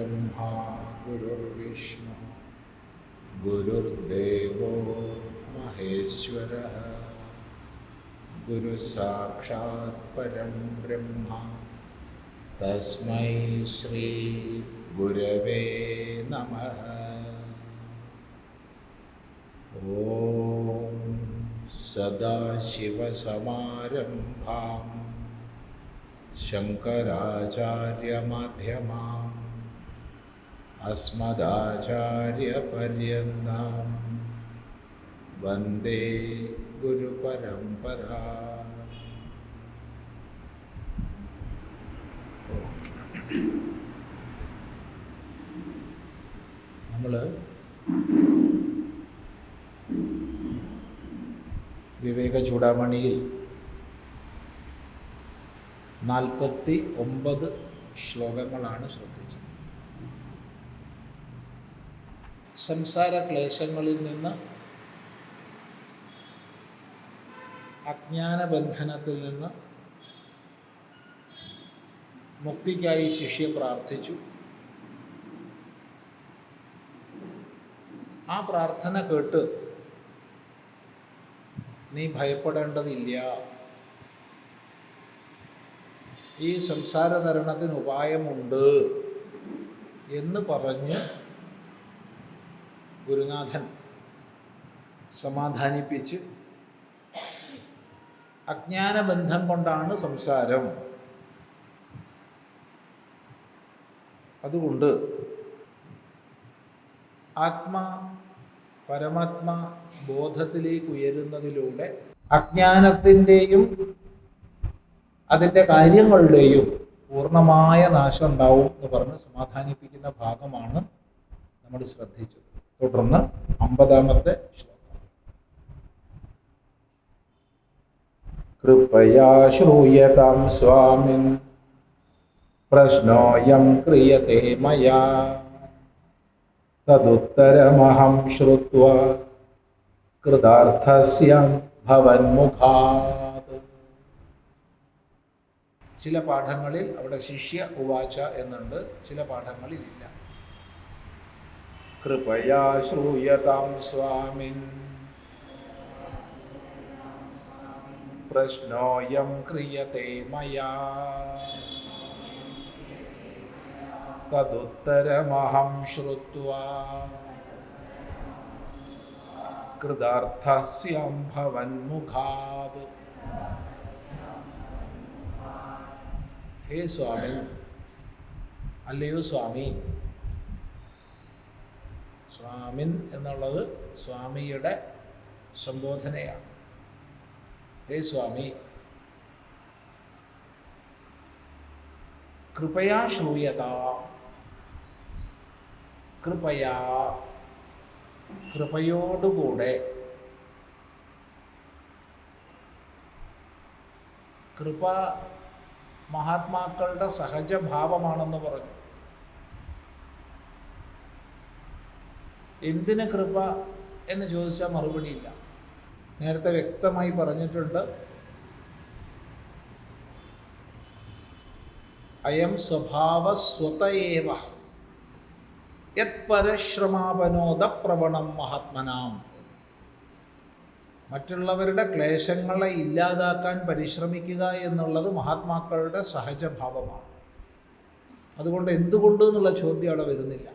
गुरुर्ब्रह्मा गुरुर्विष्णु गुरुर्देवो महेश्वरः गुरुसाक्षात् परं ब्रह्म तस्मै श्री गुरवे नमः। ॐ सदाशिवसमारम्भां शङ्कराचार्यमध्यमाम् अस्मदाचार्यपर्यन्तां वन्दे गुरुपरम्परा। നമ്മൾ വിവേക ചൂടാമണിയിൽ 49 ശ്ലോകങ്ങളാണ് ശ്രദ്ധിച്ചത്. സംസാര ക്ലേശങ്ങളിൽ നിന്ന്, അജ്ഞാനബന്ധനത്തിൽ നിന്ന് മുക്തിക്കായി ശിഷ്യ പ്രാർത്ഥിച്ചു. ആ പ്രാർത്ഥന കേട്ട് നീ ഭയപ്പെടേണ്ടതില്ല, ഈ സംസാര തരണത്തിന് ഉപായമുണ്ട് എന്ന് പറഞ്ഞ് ഗുരുനാഥൻ സമാധാനിപ്പിച്ച്, അജ്ഞാനബന്ധം കൊണ്ടാണ് സംസാരം, അതുകൊണ്ട് പരമാത്മാ ബോധത്തിലേക്ക് ഉയരുന്നതിലൂടെ അജ്ഞാനത്തിൻ്റെയും അതിൻ്റെ കാര്യങ്ങളുടെയും പൂർണ്ണമായ നാശം ഉണ്ടാവും എന്ന് പറഞ്ഞ് സമാധാനിപ്പിക്കുന്ന ഭാഗമാണ് നമ്മൾ ശ്രദ്ധിച്ചത്. തുടർന്ന് 50-ാമത്തെ ശ്ലോകം. കൃപയാ ശ്രൂയതാം സ്വാമിൻ പ്രശ്നോയം ക്രിയത്തെ മയാ തദുത്തരമഹം ശ്രുത്വാ കൃതാർത്ഥസ്യം ഭവന്മുഖാത്. ചില പാഠങ്ങളിൽ അവിടെ ശിഷ്യ ഉവാച എന്നുണ്ട്, ചില പാഠങ്ങളിൽ ഇല്ല. കൃപയാ ശ്രൂയതാം സ്വാമിൻ പ്രശ്നോയം ക്രിയത്തെ മയാ തദുത്തരമഹം ശ്രുത്വാ കൃതാർത്ഥസ്യം ഭവന്മുഖാത്. ഹേ സ്വാമി, അല്ലയോ സ്വാമി. സ്വാമിൻ എന്നുള്ളത് സ്വാമിയുടെ സംബോധനയാണ്. ഹേ സ്വാമി, കൃപയാ ശ്രൂയത. കൃപയോടുകൂടെ, കൃപ മഹാത്മാക്കളുടെ സഹജഭാവമാണെന്ന് പറഞ്ഞു. എന്തിന് കൃപ എന്ന് ചോദിച്ചാൽ മറുപടിയില്ല. നേരത്തെ വ്യക്തമായി പറഞ്ഞിട്ടുണ്ട്, അയം സ്വഭാവ സ്വതയേവ യത് പരശ്രമാപനോദ പ്രവണം മഹാത്മനാം. മറ്റുള്ളവരുടെ ക്ലേശങ്ങളെ ഇല്ലാതാക്കാൻ പരിശ്രമിക്കുക എന്നുള്ളത് മഹാത്മാക്കളുടെ സഹജഭാവമാണ്. അതുകൊണ്ട് എന്തുകൊണ്ട് എന്നുള്ള ചോദ്യം അവിടെ വരുന്നില്ല.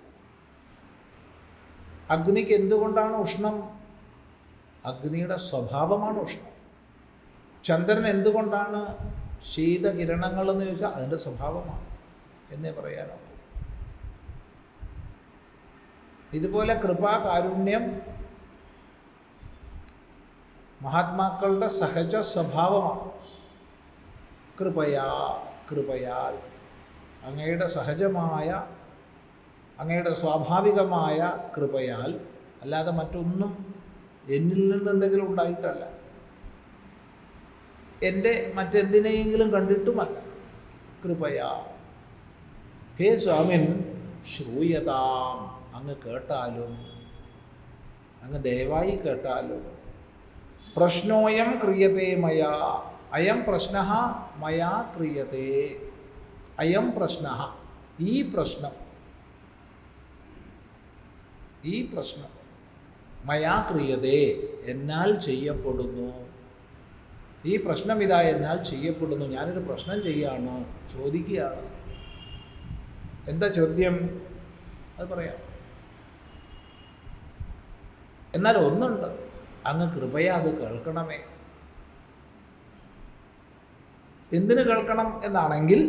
അഗ്നിക്ക് എന്തുകൊണ്ടാണ് ഉഷ്ണം? അഗ്നിയുടെ സ്വഭാവമാണ് ഉഷ്ണം. ചന്ദ്രൻ എന്തുകൊണ്ടാണ് ശീതകിരണങ്ങളെന്ന് ചോദിച്ചാൽ അതിൻ്റെ സ്വഭാവമാണ് എന്നേ പറയാനുള്ളൂ. ഇതുപോലെ കൃപാ കാരുണ്യം മഹാത്മാക്കളുടെ സഹജ സ്വഭാവമാണ്. കൃപയാൽ അങ്ങയുടെ സഹജമായ, അങ്ങയുടെ സ്വാഭാവികമായ കൃപയാൽ, അല്ലാതെ മറ്റൊന്നും എന്നിൽ നിന്ന് എന്തെങ്കിലും ഉണ്ടായിട്ടല്ല, എൻ്റെ മറ്റെന്തിനെയെങ്കിലും കണ്ടിട്ടുമല്ല. കൃപയാ. ഹേ സ്വാമിൻ ശ്രൂയതാം, അങ്ങ് കേട്ടാലും, അങ്ങ് ദയവായി കേട്ടാലും. പ്രശ്നോയം ക്രിയത്തെ മയാ, അയം പ്രശ്നഃ മയാ ക്രിയത്തെ. അയം പ്രശ്നഃ, ഈ പ്രശ്നം ഈ പ്രശ്നം മയാ ക്രിയതേ, എന്നാൽ ചെയ്യപ്പെടുന്നു. ഈ പ്രശ്നം ഇതാ എന്നാൽ ചെയ്യപ്പെടുന്നു. ഞാനൊരു പ്രശ്നം ചെയ്യാണ്, ചോദിക്കുകയാണ്. എന്താ ചോദ്യം? അത് പറയാം. എന്നാൽ ഒന്നുണ്ട്, അങ്ങ് കൃപയാ അത് കേൾക്കണമേ. എന്തിനു കേൾക്കണം എന്നാണെങ്കിൽ,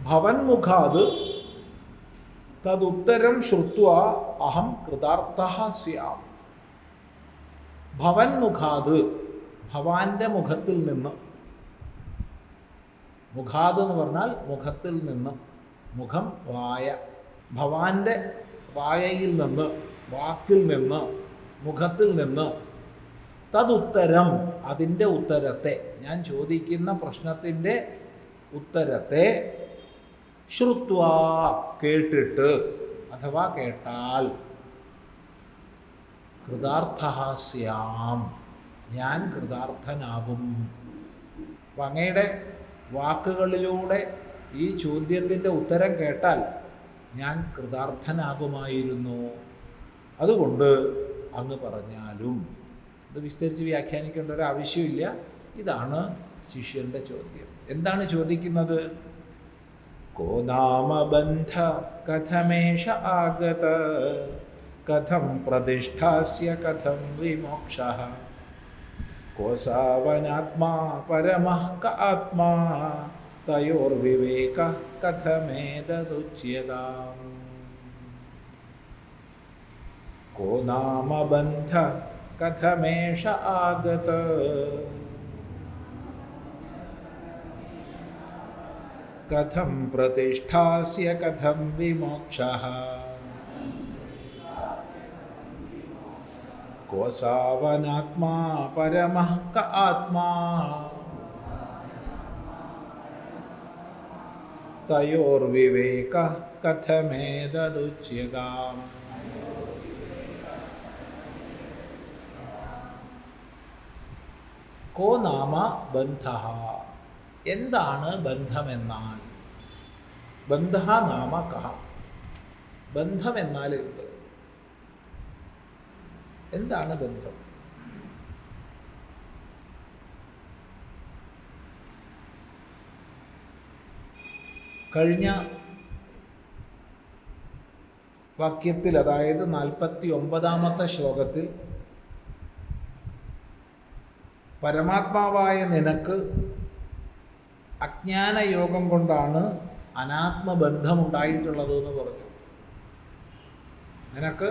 ഭവന്മുഖാത് തദുത്തരം ശ്രുത്വാ അഹം കൃതാർത്ഥഃ സ്യാം. ഭവന്മുഖാത്, ഭവാന്റെ മുഖത്തിൽ നിന്ന്. മുഖാത് എന്ന് പറഞ്ഞാൽ മുഖത്തിൽ നിന്ന്. മുഖം വായ. ഭവാന്റെ വായയിൽ നിന്ന്, വാക്കിൽ നിന്ന്, മുഖത്തിൽ നിന്ന്. തദുത്തരം, അതിൻ്റെ ഉത്തരത്തെ, ഞാൻ ചോദിക്കുന്ന പ്രശ്നത്തിൻ്റെ ഉത്തരത്തെ, ശ്രുത്വാ, കേട്ടിട്ട് അഥവാ കേട്ടാൽ, കൃതാർത്ഥഃ സ്യാം, ഞാൻ കൃതാർത്ഥനാകും. അപ്പം അങ്ങയുടെ വാക്കുകളിലൂടെ ഈ ചോദ്യത്തിൻ്റെ ഉത്തരം കേട്ടാൽ ഞാൻ കൃതാർത്ഥനാകുമായിരുന്നു. അതുകൊണ്ട് അങ്ങ് പറഞ്ഞാലും. ഇത് വിസ്തരിച്ച് വ്യാഖ്യാനിക്കേണ്ട ഒരു ആവശ്യമില്ല. ഇതാണ് ശിഷ്യൻ്റെ ചോദ്യം. എന്താണ് ചോദിക്കുന്നത്? കോ നാമ ബന്ധ കഥമേഷ ആഗത, കഥം പ്രതിഷ്ഠാസ്യ കഥം വിമോക്ഷഃ, കോസാവനാത്മാ പരമഃ ക ആത്മാ, തയോർവിവേകഃ കഥമേതദുച്യതാം. കോ നാമ ബന്ധ കഥമേഷ ആഗത, കഥം പ്രതിഷ്ഠാസ്യ കഥം വിമോക്ഷഃ, കോസാവനാത്മാ പരമഃ ക ആത്മാ, തയോർവിവേകഃ കഥമേതദുച്യതാം. കോ നാമ ബന്ധഃ, എന്താണ് ബന്ധമെന്നാൽ? ബന്ധഃ നാമ കഃ, ബന്ധമെന്നാൽ എന്ത്? എന്താണ് ബന്ധം? കഴിഞ്ഞ വാക്യത്തിൽ, അതായത് 49-ാമത്തെ ശ്ലോകത്തിൽ, പരമാത്മാവായ നിനക്ക് അജ്ഞാനയോഗം കൊണ്ടാണ് അനാത്മബന്ധമുണ്ടായിട്ടുള്ളത് എന്ന് പറഞ്ഞു. നിനക്ക്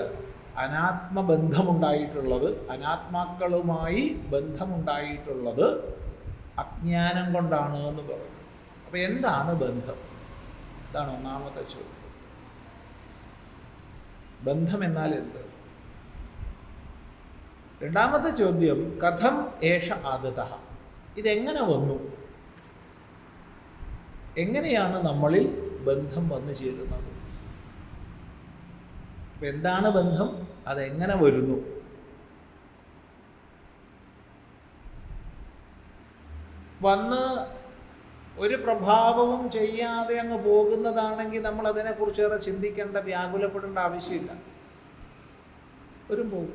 അനാത്മബന്ധമുണ്ടായിട്ടുള്ളത്, അനാത്മാക്കളുമായി ബന്ധമുണ്ടായിട്ടുള്ളത് അജ്ഞാനം കൊണ്ടാണ് എന്ന് പറഞ്ഞു. അപ്പോൾ എന്താണ് ബന്ധം? ഇതാണ് ഒന്നാമത്തെ ചോദ്യം. ബന്ധം എന്നാൽ എന്ത്? രണ്ടാമത്തെ ചോദ്യം, കഥം ഏഷ ആഗതഃ, ഇതെങ്ങനെ വന്നു? എങ്ങനെയാണ് നമ്മളിൽ ബന്ധം വന്നു ചേരുന്നത്? അപ്പം എന്താണ് ബന്ധം? അതെങ്ങനെ വരുന്നു? വന്ന് ഒരു പ്രഭാവവും ചെയ്യാതെ അങ്ങ് പോകുന്നതാണെങ്കിൽ നമ്മൾ അതിനെക്കുറിച്ചേറെ ചിന്തിക്കേണ്ട, വ്യാകുലപ്പെടേണ്ട ആവശ്യമില്ല. വരും പോകും.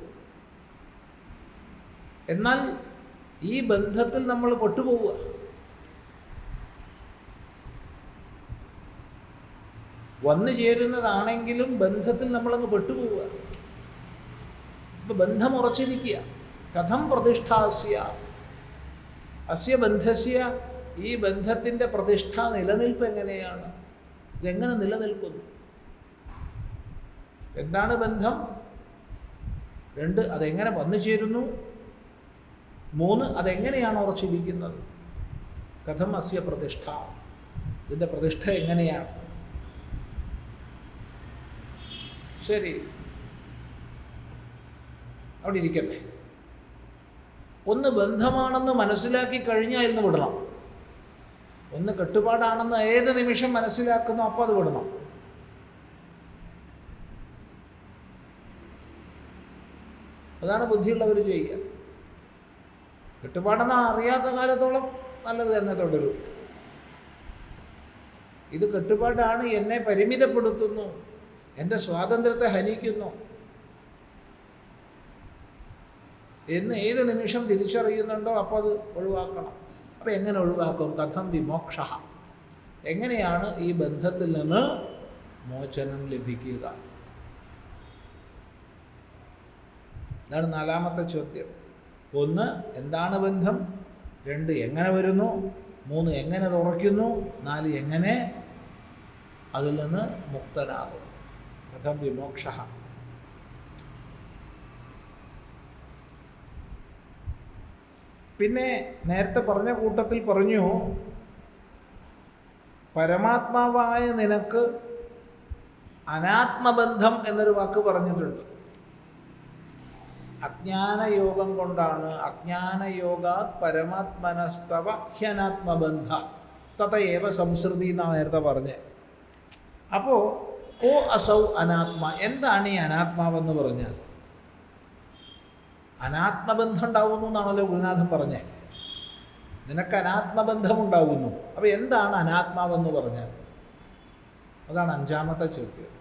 എന്നാൽ ഈ ബന്ധത്തിൽ നമ്മൾ പെട്ടുപോവുക. വന്നു ചേരുന്നതാണെങ്കിലും ബന്ധത്തിൽ നമ്മളങ്ങ് പെട്ടുപോവുക. ഇപ്പം ബന്ധം ഉറച്ചിരിക്കുക. കഥം പ്രതിഷ്ഠാസ്യ അസ്യ ബന്ധസ്യ, ഈ ബന്ധത്തിൻ്റെ പ്രതിഷ്ഠ, നിലനിൽപ്പ് എങ്ങനെയാണ്? ഇതെങ്ങനെ നിലനിൽക്കുന്നു? എന്താണ് ബന്ധം? 2, അതെങ്ങനെ വന്നു ചേരുന്നു? 3, അതെങ്ങനെയാണ് ഉറച്ചിരിക്കുന്നത്? കഥം അസ്യ പ്രതിഷ്ഠ, ഇതിൻ്റെ പ്രതിഷ്ഠ എങ്ങനെയാണ്? ശരി, അവിടെ ഇരിക്കട്ടെ. ഒന്ന് ബന്ധമാണെന്ന് മനസ്സിലാക്കി കഴിഞ്ഞാൽ ഇന്ന് വിടണം. ഒന്ന് കെട്ടുപാടാണെന്ന് ഏത് നിമിഷം മനസ്സിലാക്കുന്നു, അപ്പോൾ അത് വിടണം. അതാണ് ബുദ്ധിയുള്ളവർ ചെയ്യുക. കെട്ടുപാടെന്ന് അറിയാത്ത കാലത്തോളം നല്ലത് തന്നെ തുടരും. ഇത് കെട്ടുപാടാണ്, എന്നെ പരിമിതപ്പെടുത്തുന്നു, എൻ്റെ സ്വാതന്ത്ര്യത്തെ ഹനിക്കുന്നു എന്ന് ഏത് നിമിഷം തിരിച്ചറിയുന്നുണ്ടോ അപ്പോൾ അത് ഒഴിവാക്കണം. അപ്പോൾ എങ്ങനെ ഒഴിവാക്കും? കഥം വിമോക്ഷ, എങ്ങനെയാണ് ഈ ബന്ധത്തിൽ നിന്ന് മോചനം ലഭിക്കുക? ഇതാണ് നാലാമത്തെ ചോദ്യം. 1, എന്താണ് ബന്ധം? 2, എങ്ങനെ വരുന്നു? 3, എങ്ങനെ തുറയ്ക്കുന്നു? 4, എങ്ങനെ അതിൽ നിന്ന് മുക്തനാകും? കഥം വിമോക്ഷ. പിന്നെ നേരത്തെ പറഞ്ഞ കൂട്ടത്തിൽ പറഞ്ഞു, പരമാത്മാവായ നിനക്ക് അനാത്മബന്ധം എന്നൊരു വാക്ക് പറഞ്ഞിട്ടുണ്ട്. അജ്ഞാനയോഗം കൊണ്ടാണ്, അജ്ഞാനയോഗാത് പരമാത്മനസ്തവ ഹ്യനാത്മബന്ധ തതയേവ സംസൃതി എന്നാണ് നേരത്തെ പറഞ്ഞത്. അപ്പോൾ കോ അസൗ അനാത്മ, എന്താണ് ഈ അനാത്മാവെന്ന് പറഞ്ഞാൽ? അനാത്മബന്ധം ഉണ്ടാവുന്നു എന്നാണല്ലോ ഗുരുനാഥൻ പറഞ്ഞത്. നിനക്ക് അനാത്മബന്ധം ഉണ്ടാവുന്നു. അപ്പോൾ എന്താണ് അനാത്മാവെന്ന് പറഞ്ഞാൽ? അതാണ് 5ാമത്തെ ചോദ്യം.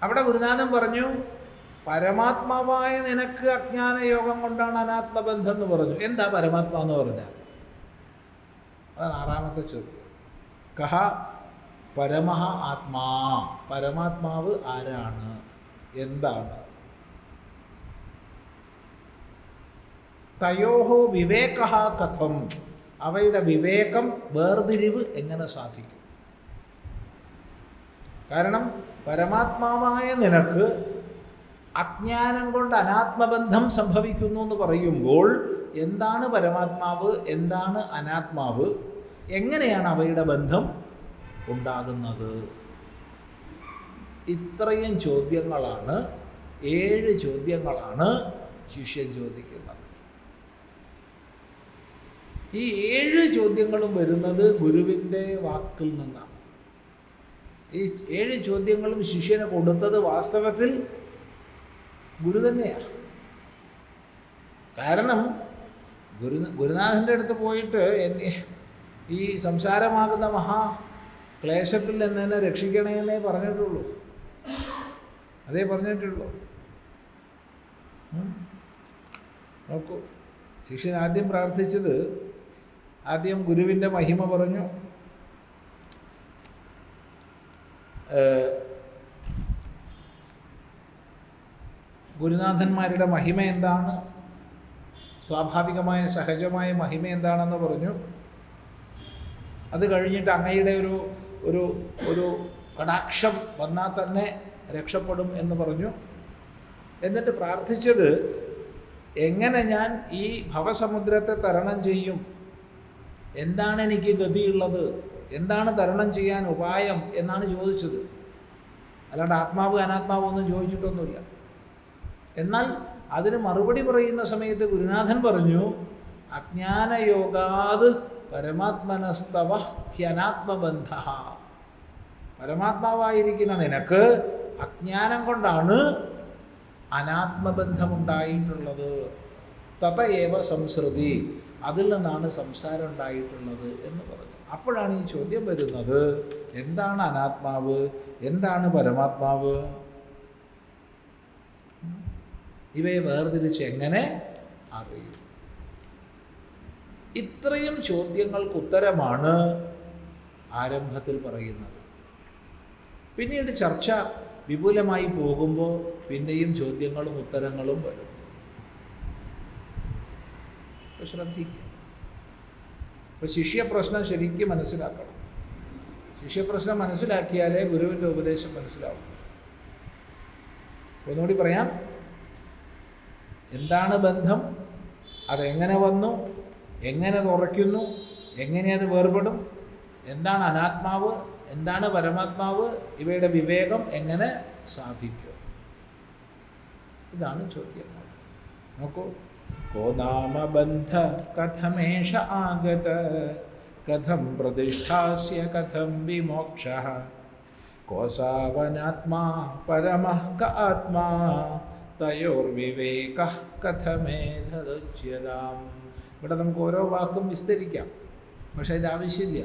അവിടെ ഗുരുനാഥൻ പറഞ്ഞു, പരമാത്മാവായ നിനക്ക് അജ്ഞാനയോഗം കൊണ്ടാണ് അനാത്മബന്ധം എന്ന് പറഞ്ഞു. എന്താ പരമാത്മാവെന്ന് പറഞ്ഞാൽ? അതാണ് 6ാമത്തെ ചോദ്യം. കഹ പരമഃ ആത്മാ, പരമാത്മാവ് ആരാണ്, എന്താണ്? തയോഹോ വിവേകഃ കഥം, അവയുടെ വിവേകം, വേർതിരിവ് എങ്ങനെ സാധിക്കും? കാരണം പരമാത്മാവായ നിനക്ക് അജ്ഞാനം കൊണ്ട് അനാത്മബന്ധം സംഭവിക്കുന്നു എന്ന് പറയുമ്പോൾ എന്താണ് പരമാത്മാവ്, എന്താണ് അനാത്മാവ്, എങ്ങനെയാണ് അവയുടെ ബന്ധം ഉണ്ടാകുന്നത്? ഇത്രയും ചോദ്യങ്ങളാണ്, 7 ചോദ്യങ്ങളാണ് ശിഷ്യൻ ചോദിക്കുന്നത്. ഈ 7 ചോദ്യങ്ങളും വരുന്നത് ഗുരുവിൻ്റെ വാക്കിൽ നിന്നാണ്. ഈ 7 ചോദ്യങ്ങളും ശിഷ്യന് കൊടുത്തത് വാസ്തവത്തിൽ ഗുരു തന്നെയാണ്. കാരണം ഗുരുനാഥൻ്റെ അടുത്ത് പോയിട്ട് ഈ സംസാരമാകുന്ന മഹാക്ലേശത്തിൽ എന്നെ രക്ഷിക്കണേ എന്നേ പറഞ്ഞിട്ടുള്ളൂ. അതേ പറഞ്ഞിട്ടുള്ളൂ. നോക്കൂ, ശിഷ്യൻ ആദ്യം പ്രാർത്ഥിച്ചത്, ആദ്യം ഗുരുവിൻ്റെ മഹിമ പറഞ്ഞു. ഗുരുനാഥന്മാരുടെ മഹിമ എന്താണ്, സ്വാഭാവികമായ സഹജമായ മഹിമ എന്താണെന്ന് പറഞ്ഞു. അത് കഴിഞ്ഞിട്ട് അങ്ങയുടെ ഒരു ഒരു കടാക്ഷം വന്നാൽ തന്നെ രക്ഷപ്പെടും എന്ന് പറഞ്ഞു. എന്നിട്ട് പ്രാർത്ഥിച്ചത്, എങ്ങനെ ഞാൻ ഈ ഭവസമുദ്രത്തെ തരണം ചെയ്യും, എന്താണ് എനിക്ക് ഗതിയുള്ളത്, എന്താണ് തരണം ചെയ്യാൻ ഉപായം എന്നാണ് ചോദിച്ചത്. അല്ലാണ്ട് ആത്മാവ് അനാത്മാവ് ഒന്നും ചോദിച്ചിട്ടൊന്നുമില്ല. എന്നാൽ അതിന് മറുപടി പറയുന്ന സമയത്ത് ഗുരുനാഥൻ പറഞ്ഞു, അജ്ഞാനയോഗാത് പരമാത്മനസ്തവ ഹ്യനാത്മബന്ധ, പരമാത്മാവായിരിക്കുന്ന നിനക്ക് അജ്ഞാനം കൊണ്ടാണ് അനാത്മബന്ധമുണ്ടായിട്ടുള്ളത്. തതയേവ സംസൃതി, അതിൽ നിന്നാണ് സംസാരം ഉണ്ടായിട്ടുള്ളത് എന്ന് പറഞ്ഞു. അപ്പോഴാണ് ഈ ചോദ്യം വരുന്നത്, എന്താണ് അനാത്മാവ്, എന്താണ് പരമാത്മാവ്? ഇവയെ വേർതിരിച്ച് എങ്ങനെ അറിയും? ഇത്രയും ചോദ്യങ്ങൾക്ക് ഉത്തരമാണ് ആരംഭത്തിൽ പറയുന്നത്. പിന്നീട് ചർച്ച വിപുലമായി പോകുമ്പോൾ പിന്നെയും ചോദ്യങ്ങളും ഉത്തരങ്ങളും വരും. ശ്രദ്ധിക്കുക. അപ്പോൾ ശിഷ്യപ്രശ്നം ശരിക്കും മനസ്സിലാക്കണം. ശിഷ്യപ്രശ്നം മനസ്സിലാക്കിയാലേ ഗുരുവിൻ്റെ ഉപദേശം മനസ്സിലാവും. ഒന്നുകൂടി പറയാം, എന്താണ് ബന്ധം, അതെങ്ങനെ വന്നു, എങ്ങനെ തുറയ്ക്കുന്നു, എങ്ങനെ അത് വേർപെടും, എന്താണ് അനാത്മാവ്, എന്താണ് പരമാത്മാവ്, ഇവയുടെ വിവേകം എങ്ങനെ സാധിക്കും? ഇതാണ് ചോദ്യങ്ങൾ. നോക്കൂ, കോ നാമ ബന്ധ കഥമേഷ ആഗത, കഥം പ്രതിഷ്ഠാസ്യ കഥം വിമോക്ഷഃ, കോസാവനാത്മാ പരമഃ ക ആത്മാ, തയോർവിവേകഃ കഥമേതദുച്യതാം. ഇവിടെ നമുക്ക് ഓരോ വാക്കും വിസ്തരിക്കാം, പക്ഷേ ഇത് ആവശ്യമില്ല.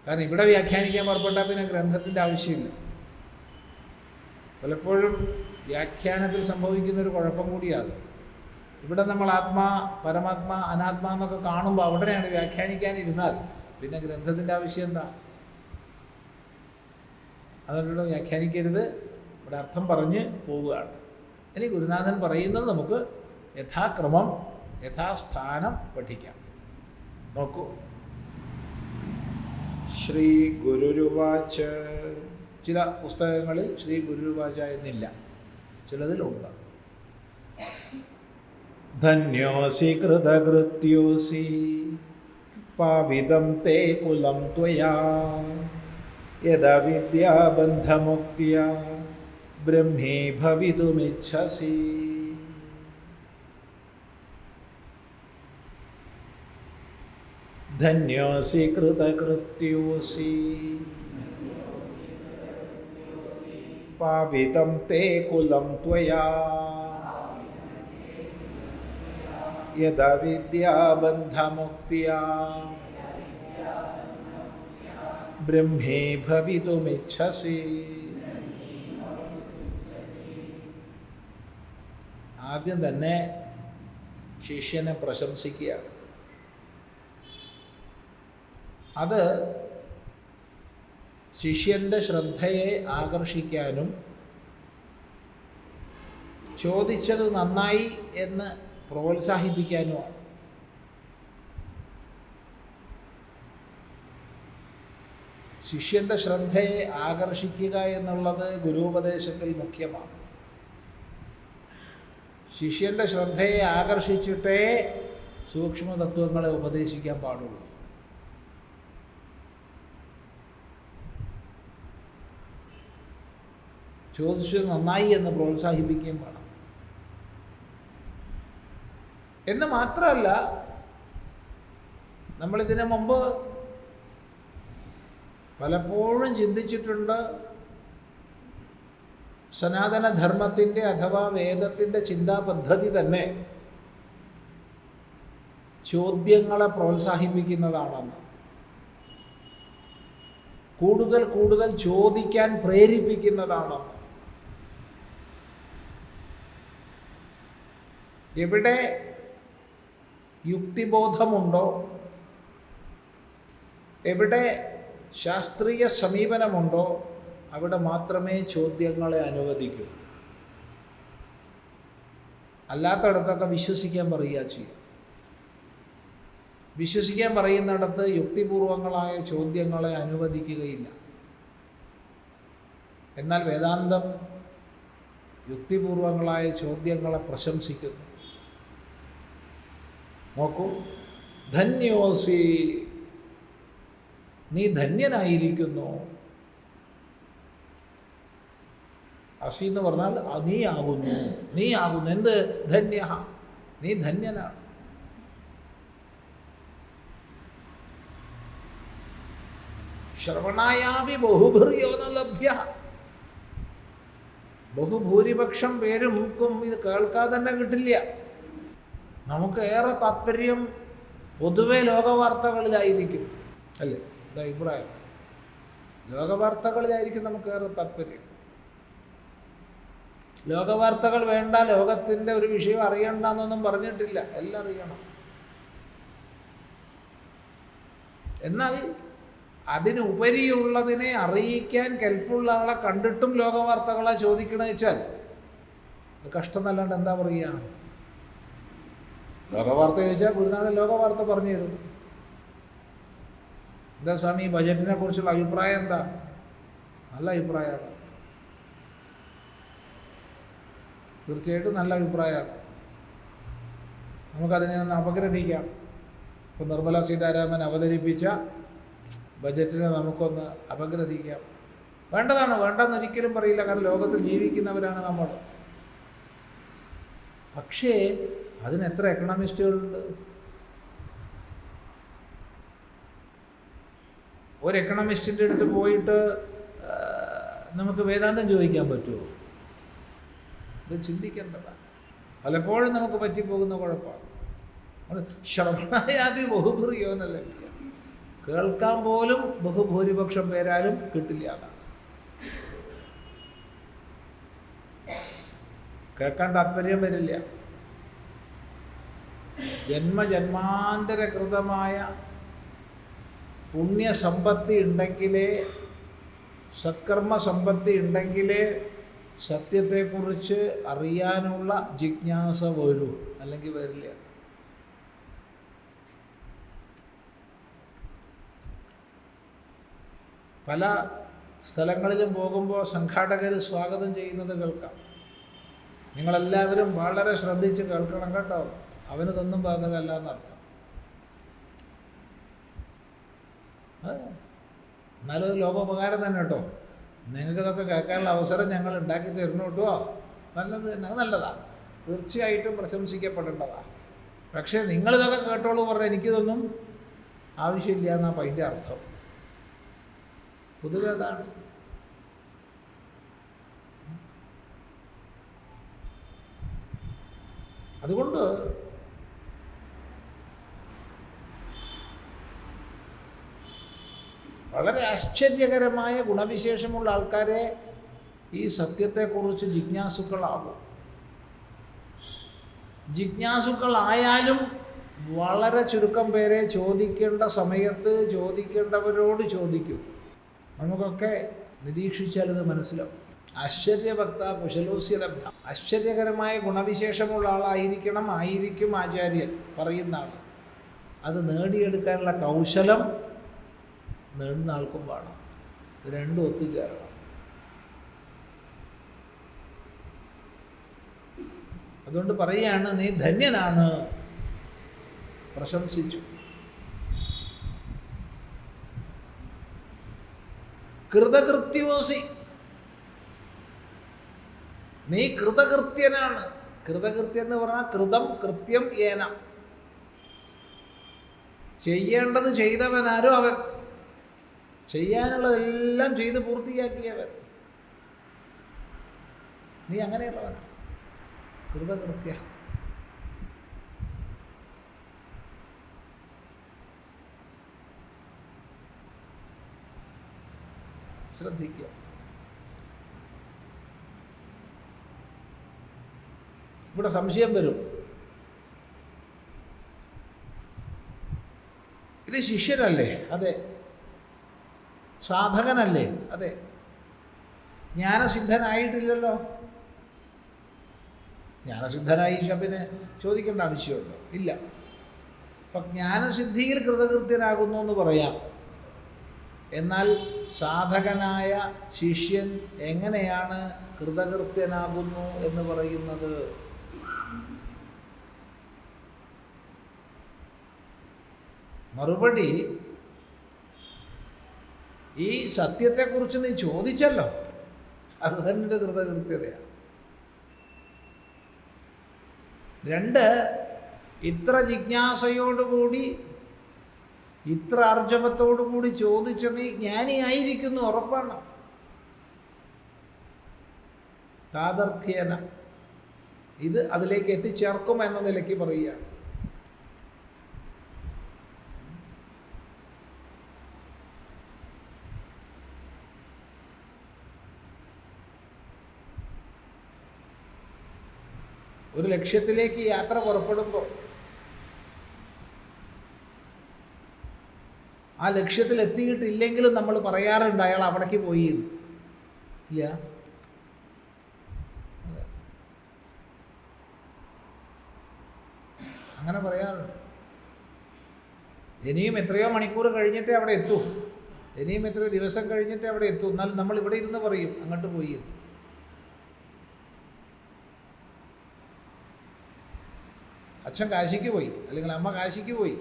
കാരണം ഇവിടെ വ്യാഖ്യാനിക്കാൻ പുറപ്പെട്ടാൽ പിന്നെ ഗ്രന്ഥത്തിൻ്റെ ആവശ്യമില്ല. പലപ്പോഴും വ്യാഖ്യാനത്തിൽ സംഭവിക്കുന്നൊരു കുഴപ്പം കൂടിയാണ്. ഇവിടെ നമ്മൾ ആത്മാ, പരമാത്മാ, അനാത്മാ എന്നൊക്കെ കാണുമ്പോൾ അവിടെയാണ് വ്യാഖ്യാനിക്കാനിരുന്നാൽ പിന്നെ ഗ്രന്ഥത്തിൻ്റെ ആവശ്യം എന്താ? അതുകൊണ്ട് വ്യാഖ്യാനിക്കരുത്, ഇവിടെ അർത്ഥം പറഞ്ഞ് പോവുകയാണ്. ഇനി ഗുരുനാഥൻ പറയുന്നത് നമുക്ക് യഥാക്രമം യഥാസ്ഥാനം പഠിക്കാം. നോക്കൂ. ശ്രീ ഗുരുരുവാച. ചില പുസ്തകങ്ങളിൽ ശ്രീ ഗുരുരുവാച എന്നില്ല, ചിലതിലുണ്ട്. ധന്യോസി കൃതകൃത്യോസി പാവിതം തേ കുലം ത്വയാ യദവിദ്യാബന്ധമുക്ത്യ ബ്രഹ്മേ ഭവിതുമിച്ഛസി. ധന്യോസി കൃതകൃത്യോസി പാവിതം തേ കുലം ത്വയാ യദവിദ്യാബന്ധമുക്ത്യാ ബ്രഹ്മേ ഭവിതുമിച്ഛസി. ആദ്യം തന്നെ ശിഷ്യനെ പ്രശംസിക്കുകയാണ്. അത് ശിഷ്യൻ്റെ ശ്രദ്ധയെ ആകർഷിക്കാനും ചോദിച്ചത് നന്നായി എന്ന് പ്രോത്സാഹിപ്പിക്കാനുമാണ്. ശിഷ്യൻ്റെ ശ്രദ്ധയെ ആകർഷിക്കുക എന്നുള്ളത് ഗുരുപദേശത്തിൽ മുഖ്യമാണ്. ശിഷ്യൻ്റെ ശ്രദ്ധയെ ആകർഷിച്ചിട്ടേ സൂക്ഷ്മതത്വങ്ങളെ ഉപദേശിക്കാൻ പാടുള്ളൂ. ചോദിച്ചത് നന്നായി എന്ന് പ്രോത്സാഹിപ്പിക്കുകയും വേണം. എന്ന് മാത്രമല്ല, നമ്മളിതിനു മുമ്പ് പലപ്പോഴും ചിന്തിച്ചിട്ടുണ്ട്, സനാതനധർമ്മത്തിൻ്റെ അഥവാ വേദത്തിൻ്റെ ചിന്താ പദ്ധതി തന്നെ ചോദ്യങ്ങളെ പ്രോത്സാഹിപ്പിക്കുന്നതാണെന്ന്. കൂടുതൽ കൂടുതൽ ചോദിക്കാൻ പ്രേരിപ്പിക്കുന്നതാണെന്ന്. എവിടെ യുക്തിബോധമുണ്ടോ, എവിടെ ശാസ്ത്രീയ സമീപനമുണ്ടോ, അവിടെ മാത്രമേ ചോദ്യങ്ങളെ അനുവദിക്കൂ. അല്ലാത്തടത്തൊക്കെ വിശ്വസിക്കാൻ പറയുക ചെയ്യും. വിശ്വസിക്കാൻ പറയുന്നിടത്ത് യുക്തിപൂർവങ്ങളായ ചോദ്യങ്ങളെ അനുവദിക്കുകയില്ല. എന്നാൽ വേദാന്തം യുക്തിപൂർവങ്ങളായ ചോദ്യങ്ങളെ പ്രശംസിക്കുന്നു. നോക്കൂ. ധന്യോസി, നീ ധന്യനായിരിക്കുന്നു. അസി എന്ന് പറഞ്ഞാൽ നീ ആകുന്നു. നീ ആകുന്നു. എന്ത് ധന്യ? നീ ധന്യനാണ്. ശ്രവണായാവി ബഹുഭൂരിയോ ന ലഭ്യ. ബഹുഭൂരിപക്ഷം പേർക്കും ഇത് കേൾക്കാതെ തന്നെ കിട്ടില്ല. നമുക്ക് ഏറെ താല്പര്യം പൊതുവെ ലോകവാർത്തകളിലായിരിക്കും, അല്ലേ? ഇത് അഭിപ്രായം. ലോകവാർത്തകളിലായിരിക്കും നമുക്ക് ഏറെ താല്പര്യം. ലോകവാർത്തകൾ വേണ്ട, ലോകത്തിൻ്റെ ഒരു വിഷയം അറിയണ്ടെന്നൊന്നും പറഞ്ഞിട്ടില്ല, എല്ലാം അറിയണം. എന്നാൽ അതിനുപരിയുള്ളതിനെ അറിയിക്കാൻ കെൽപ്പുള്ള ആളെ കണ്ടിട്ടും ലോകവാർത്തകളെ ചോദിക്കണമെന്ന് വെച്ചാൽ അത് കഷ്ടമെന്നല്ലാണ്ട് എന്താ പറയുക? ലോകവാർത്ത ചോദിച്ചാൽ ഗുരുനാഥൻ ലോകവാർത്ത പറഞ്ഞു തരും. എന്താ സ്വാമി, ബജറ്റിനെ കുറിച്ചുള്ള അഭിപ്രായം എന്താ? നല്ല അഭിപ്രായമാണ്. തീർച്ചയായിട്ടും നല്ല അഭിപ്രായമാണ്. നമുക്കതിനെ ഒന്ന് അപഗ്രഥിക്കാം. ഇപ്പം നിർമ്മല സീതാരാമൻ അവതരിപ്പിച്ച ബജറ്റിനെ നമുക്കൊന്ന് അപഗ്രഥിക്കാം. വേണ്ടതാണ്, വേണ്ടെന്ന് ഒരിക്കലും പറയില്ല. കാരണം ലോകത്തിൽ ജീവിക്കുന്നവരാണ് നമ്മൾ. പക്ഷേ അതിന് എത്ര എക്കണോമിസ്റ്റുകളുണ്ട്? ഒരു എക്കണോമിസ്റ്റിൻ്റെ അടുത്ത് പോയിട്ട് നമുക്ക് വേദാന്തം ചോദിക്കാൻ പറ്റുമോ? ഇത് ചിന്തിക്കേണ്ടതാണ്. പലപ്പോഴും നമുക്ക് പറ്റിപ്പോകുന്ന കുഴപ്പമാണ്. ശ്രവണായാതി ബഹുഭൂരിയോ എന്നല്ല. കേൾക്കാൻ പോലും ബഹുഭൂരിപക്ഷം പേരാലും കിട്ടില്ല എന്നാണ്. കേൾക്കാൻ താല്പര്യം വരില്ല. ജന്മജന്മാന്തരകൃതമായ പുണ്യസമ്പത്തി ഉണ്ടെങ്കിലേ, സത്കർമ്മസമ്പത്തി ഉണ്ടെങ്കിലേ സത്യത്തെക്കുറിച്ച് അറിയാനുള്ള ജിജ്ഞാസ വരൂ, അല്ലെങ്കിൽ വരില്ല. പല സ്ഥലങ്ങളിലും പോകുമ്പോൾ സംഘാടകർ സ്വാഗതം ചെയ്യുന്നത് കേൾക്കാം. നിങ്ങളെല്ലാവരും വളരെ ശ്രദ്ധിച്ച് കേൾക്കണം കേട്ടോ, അവന് ഇതൊന്നും ബാധകമല്ല എന്നർത്ഥം. എന്നാലും അത് ലോകോപകാരം തന്നെ കേട്ടോ. നിങ്ങൾക്കിതൊക്കെ കേൾക്കാനുള്ള അവസരം ഞങ്ങൾ ഉണ്ടാക്കി തരുന്നു കേട്ടോ. നല്ലത് തന്നെ, അത് നല്ലതാണ്, തീർച്ചയായിട്ടും പ്രശംസിക്കപ്പെടേണ്ടതാണ്. പക്ഷേ നിങ്ങളിതൊക്കെ കേട്ടോളൂ പറഞ്ഞാൽ എനിക്കിതൊന്നും ആവശ്യമില്ല എന്നാണ് അതിൻ്റെ അർത്ഥം. പൊതുവെ അതാണ്. അതുകൊണ്ട് വളരെ ആശ്ചര്യകരമായ ഗുണവിശേഷമുള്ള ആൾക്കാരെ ഈ സത്യത്തെക്കുറിച്ച് ജിജ്ഞാസുക്കളാകും. ജിജ്ഞാസുക്കളായാലും വളരെ ചുരുക്കം പേരെ ചോദിക്കേണ്ട സമയത്ത് ചോദിക്കേണ്ടവരോട് ചോദിക്കും. നമുക്കൊക്കെ നിരീക്ഷിച്ചാൽ ഇത് മനസ്സിലാവും. ആശ്ചര്യഭക്ത കുശലോസ്യ ലബ്ധ. ആശ്ചര്യകരമായ ഗുണവിശേഷമുള്ള ആയിരിക്കും ആചാര്യൻ, പറയുന്ന ആൾ. അത് നേടിയെടുക്കാനുള്ള കൗശലം നേടുന്ന ആൾക്കും വേണം. ഇത് രണ്ടും ഒത്തുചേരണം. അതുകൊണ്ട് പറയുകയാണ്, നീ ധന്യനാണ്, പ്രശംസിച്ചു. കൃതകൃത്യോസി, നീ കൃതകൃത്യനാണ്. കൃതകൃത്യം എന്ന് പറഞ്ഞാൽ കൃതം കൃത്യം ഏന, ചെയ്യേണ്ടത് ചെയ്തവനാരോ അവൻ, ചെയ്യാനുള്ളതെല്ലാം ചെയ്ത് പൂർത്തിയാക്കിയവൻ. നീ അങ്ങനെയുള്ളവനാണ്, കൃതകൃത്യ. ശ്രദ്ധിക്കുക. ഇവിടെ സംശയം വരും, ഇത് ശിഷ്യനല്ലേ? അതെ. സാധകനല്ലേ? അതെ. ജ്ഞാനസിദ്ധനായിട്ടില്ലല്ലോ. ജ്ഞാനസിദ്ധനായി പിന്നെ ചോദിക്കേണ്ട ആവശ്യമുണ്ടോ? ഇല്ല. അപ്പം ജ്ഞാനസിദ്ധിയിൽ കൃതകൃത്യനാകുന്നു എന്ന് പറയാം. എന്നാൽ സാധകനായ ശിഷ്യൻ എങ്ങനെയാണ് കൃതകൃത്യനാകുന്നു എന്ന് പറയുന്നത്? മറുപടി, ഈ സത്യത്തെക്കുറിച്ച് നീ ചോദിച്ചല്ലോ, അത് തന്നെ കൃതകൃത്യതയാണ്. രണ്ട്, ഇത്ര ജിജ്ഞാസയോടുകൂടി ഇത്ര ആർജവത്തോടുകൂടി ചോദിച്ച നീ ജ്ഞാനിയായിരിക്കുന്നു, ഉറപ്പാണ്. താദർത്ഥ്യേന, ഇത് അതിലേക്ക് എത്തിച്ചേർക്കും എന്ന നിലയ്ക്ക് പറയുകയാണ്. ഒരു ലക്ഷ്യത്തിലേക്ക് യാത്ര പുറപ്പെടുമ്പോൾ ആ ലക്ഷ്യത്തിൽ എത്തിയിട്ടില്ലെങ്കിലും നമ്മൾ പറയാറുണ്ട് അയാൾ അവിടേക്ക് പോയി. ഇല്ല, അങ്ങനെ പറയാറുണ്ട്. ഇനിയും എത്രയോ മണിക്കൂർ കഴിഞ്ഞിട്ടേ അവിടെ എത്തൂ, ഇനിയും എത്രയോ ദിവസം കഴിഞ്ഞിട്ടേ അവിടെ എത്തൂ. എന്നാൽ നമ്മൾ ഇവിടെ ഇരുന്ന് പറയും അങ്ങോട്ട് പോയി. അച്ഛൻ കാശിക്ക് പോയി, അല്ലെങ്കിൽ അമ്മ കാശിക്ക് പോയി,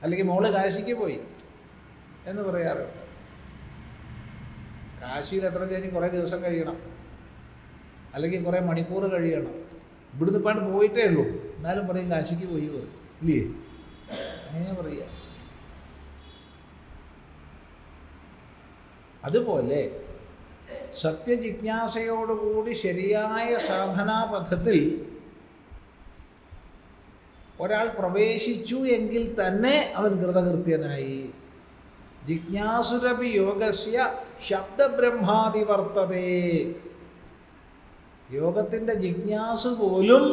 അല്ലെങ്കിൽ മോള് കാശിക്ക് പോയി എന്ന് പറയാറുണ്ട്. കാശിയിൽ എത്ര കഴിഞ്ഞ് കുറേ ദിവസം കഴിയണം, അല്ലെങ്കിൽ കുറേ മണിക്കൂർ കഴിയണം. ഇവിടുന്ന് ഇപ്പാണ്ട് പോയിട്ടേ ഉള്ളൂ, എന്നാലും പറയും കാശിക്ക് പോയി പറയും. ഇല്ലേ? അങ്ങനെ പറയുക. അതുപോലെ സത്യജിജ്ഞാസയോടുകൂടി ശരിയായ സാധനാപഥത്തിൽ ഒരാൾ പ്രവേശിച്ചു എങ്കിൽ തന്നെ അവൻ കൃതകൃത്യനായി. ജിജ്ഞാസുരപി യോഗസ്യ ശബ്ദബ്രഹ്മാതി വർത്തതേ. യോഗത്തിൻ്റെ ജിജ്ഞാസു പോലും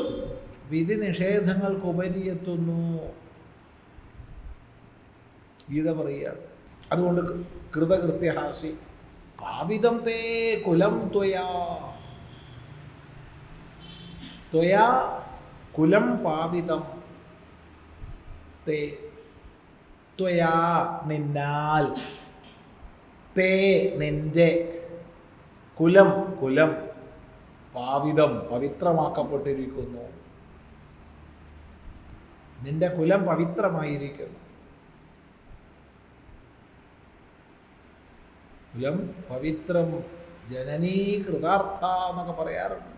വിധി നിഷേധങ്ങൾക്ക് ഉപരിയെത്തുന്നു. ഗീത പറയുകയാണ്. അതുകൊണ്ട് കൃതകൃത്യഹാസി പാവിതം തേ കുലം ത്വയാ. ത്വയാ കുലം പാവിതം തേ. ത്വയാ നിന്നാൽ, തേ നിന്റെ, കുലം കുലം പാവിതം പവിത്രമാക്കപ്പെട്ടിരിക്കുന്നു. നിന്റെ കുലം പവിത്രമായിരിക്കുന്നു. കുലം പവിത്രം ജനനീ കൃതാർത്ഥ എന്നൊക്കെ പറയാറുണ്ട്.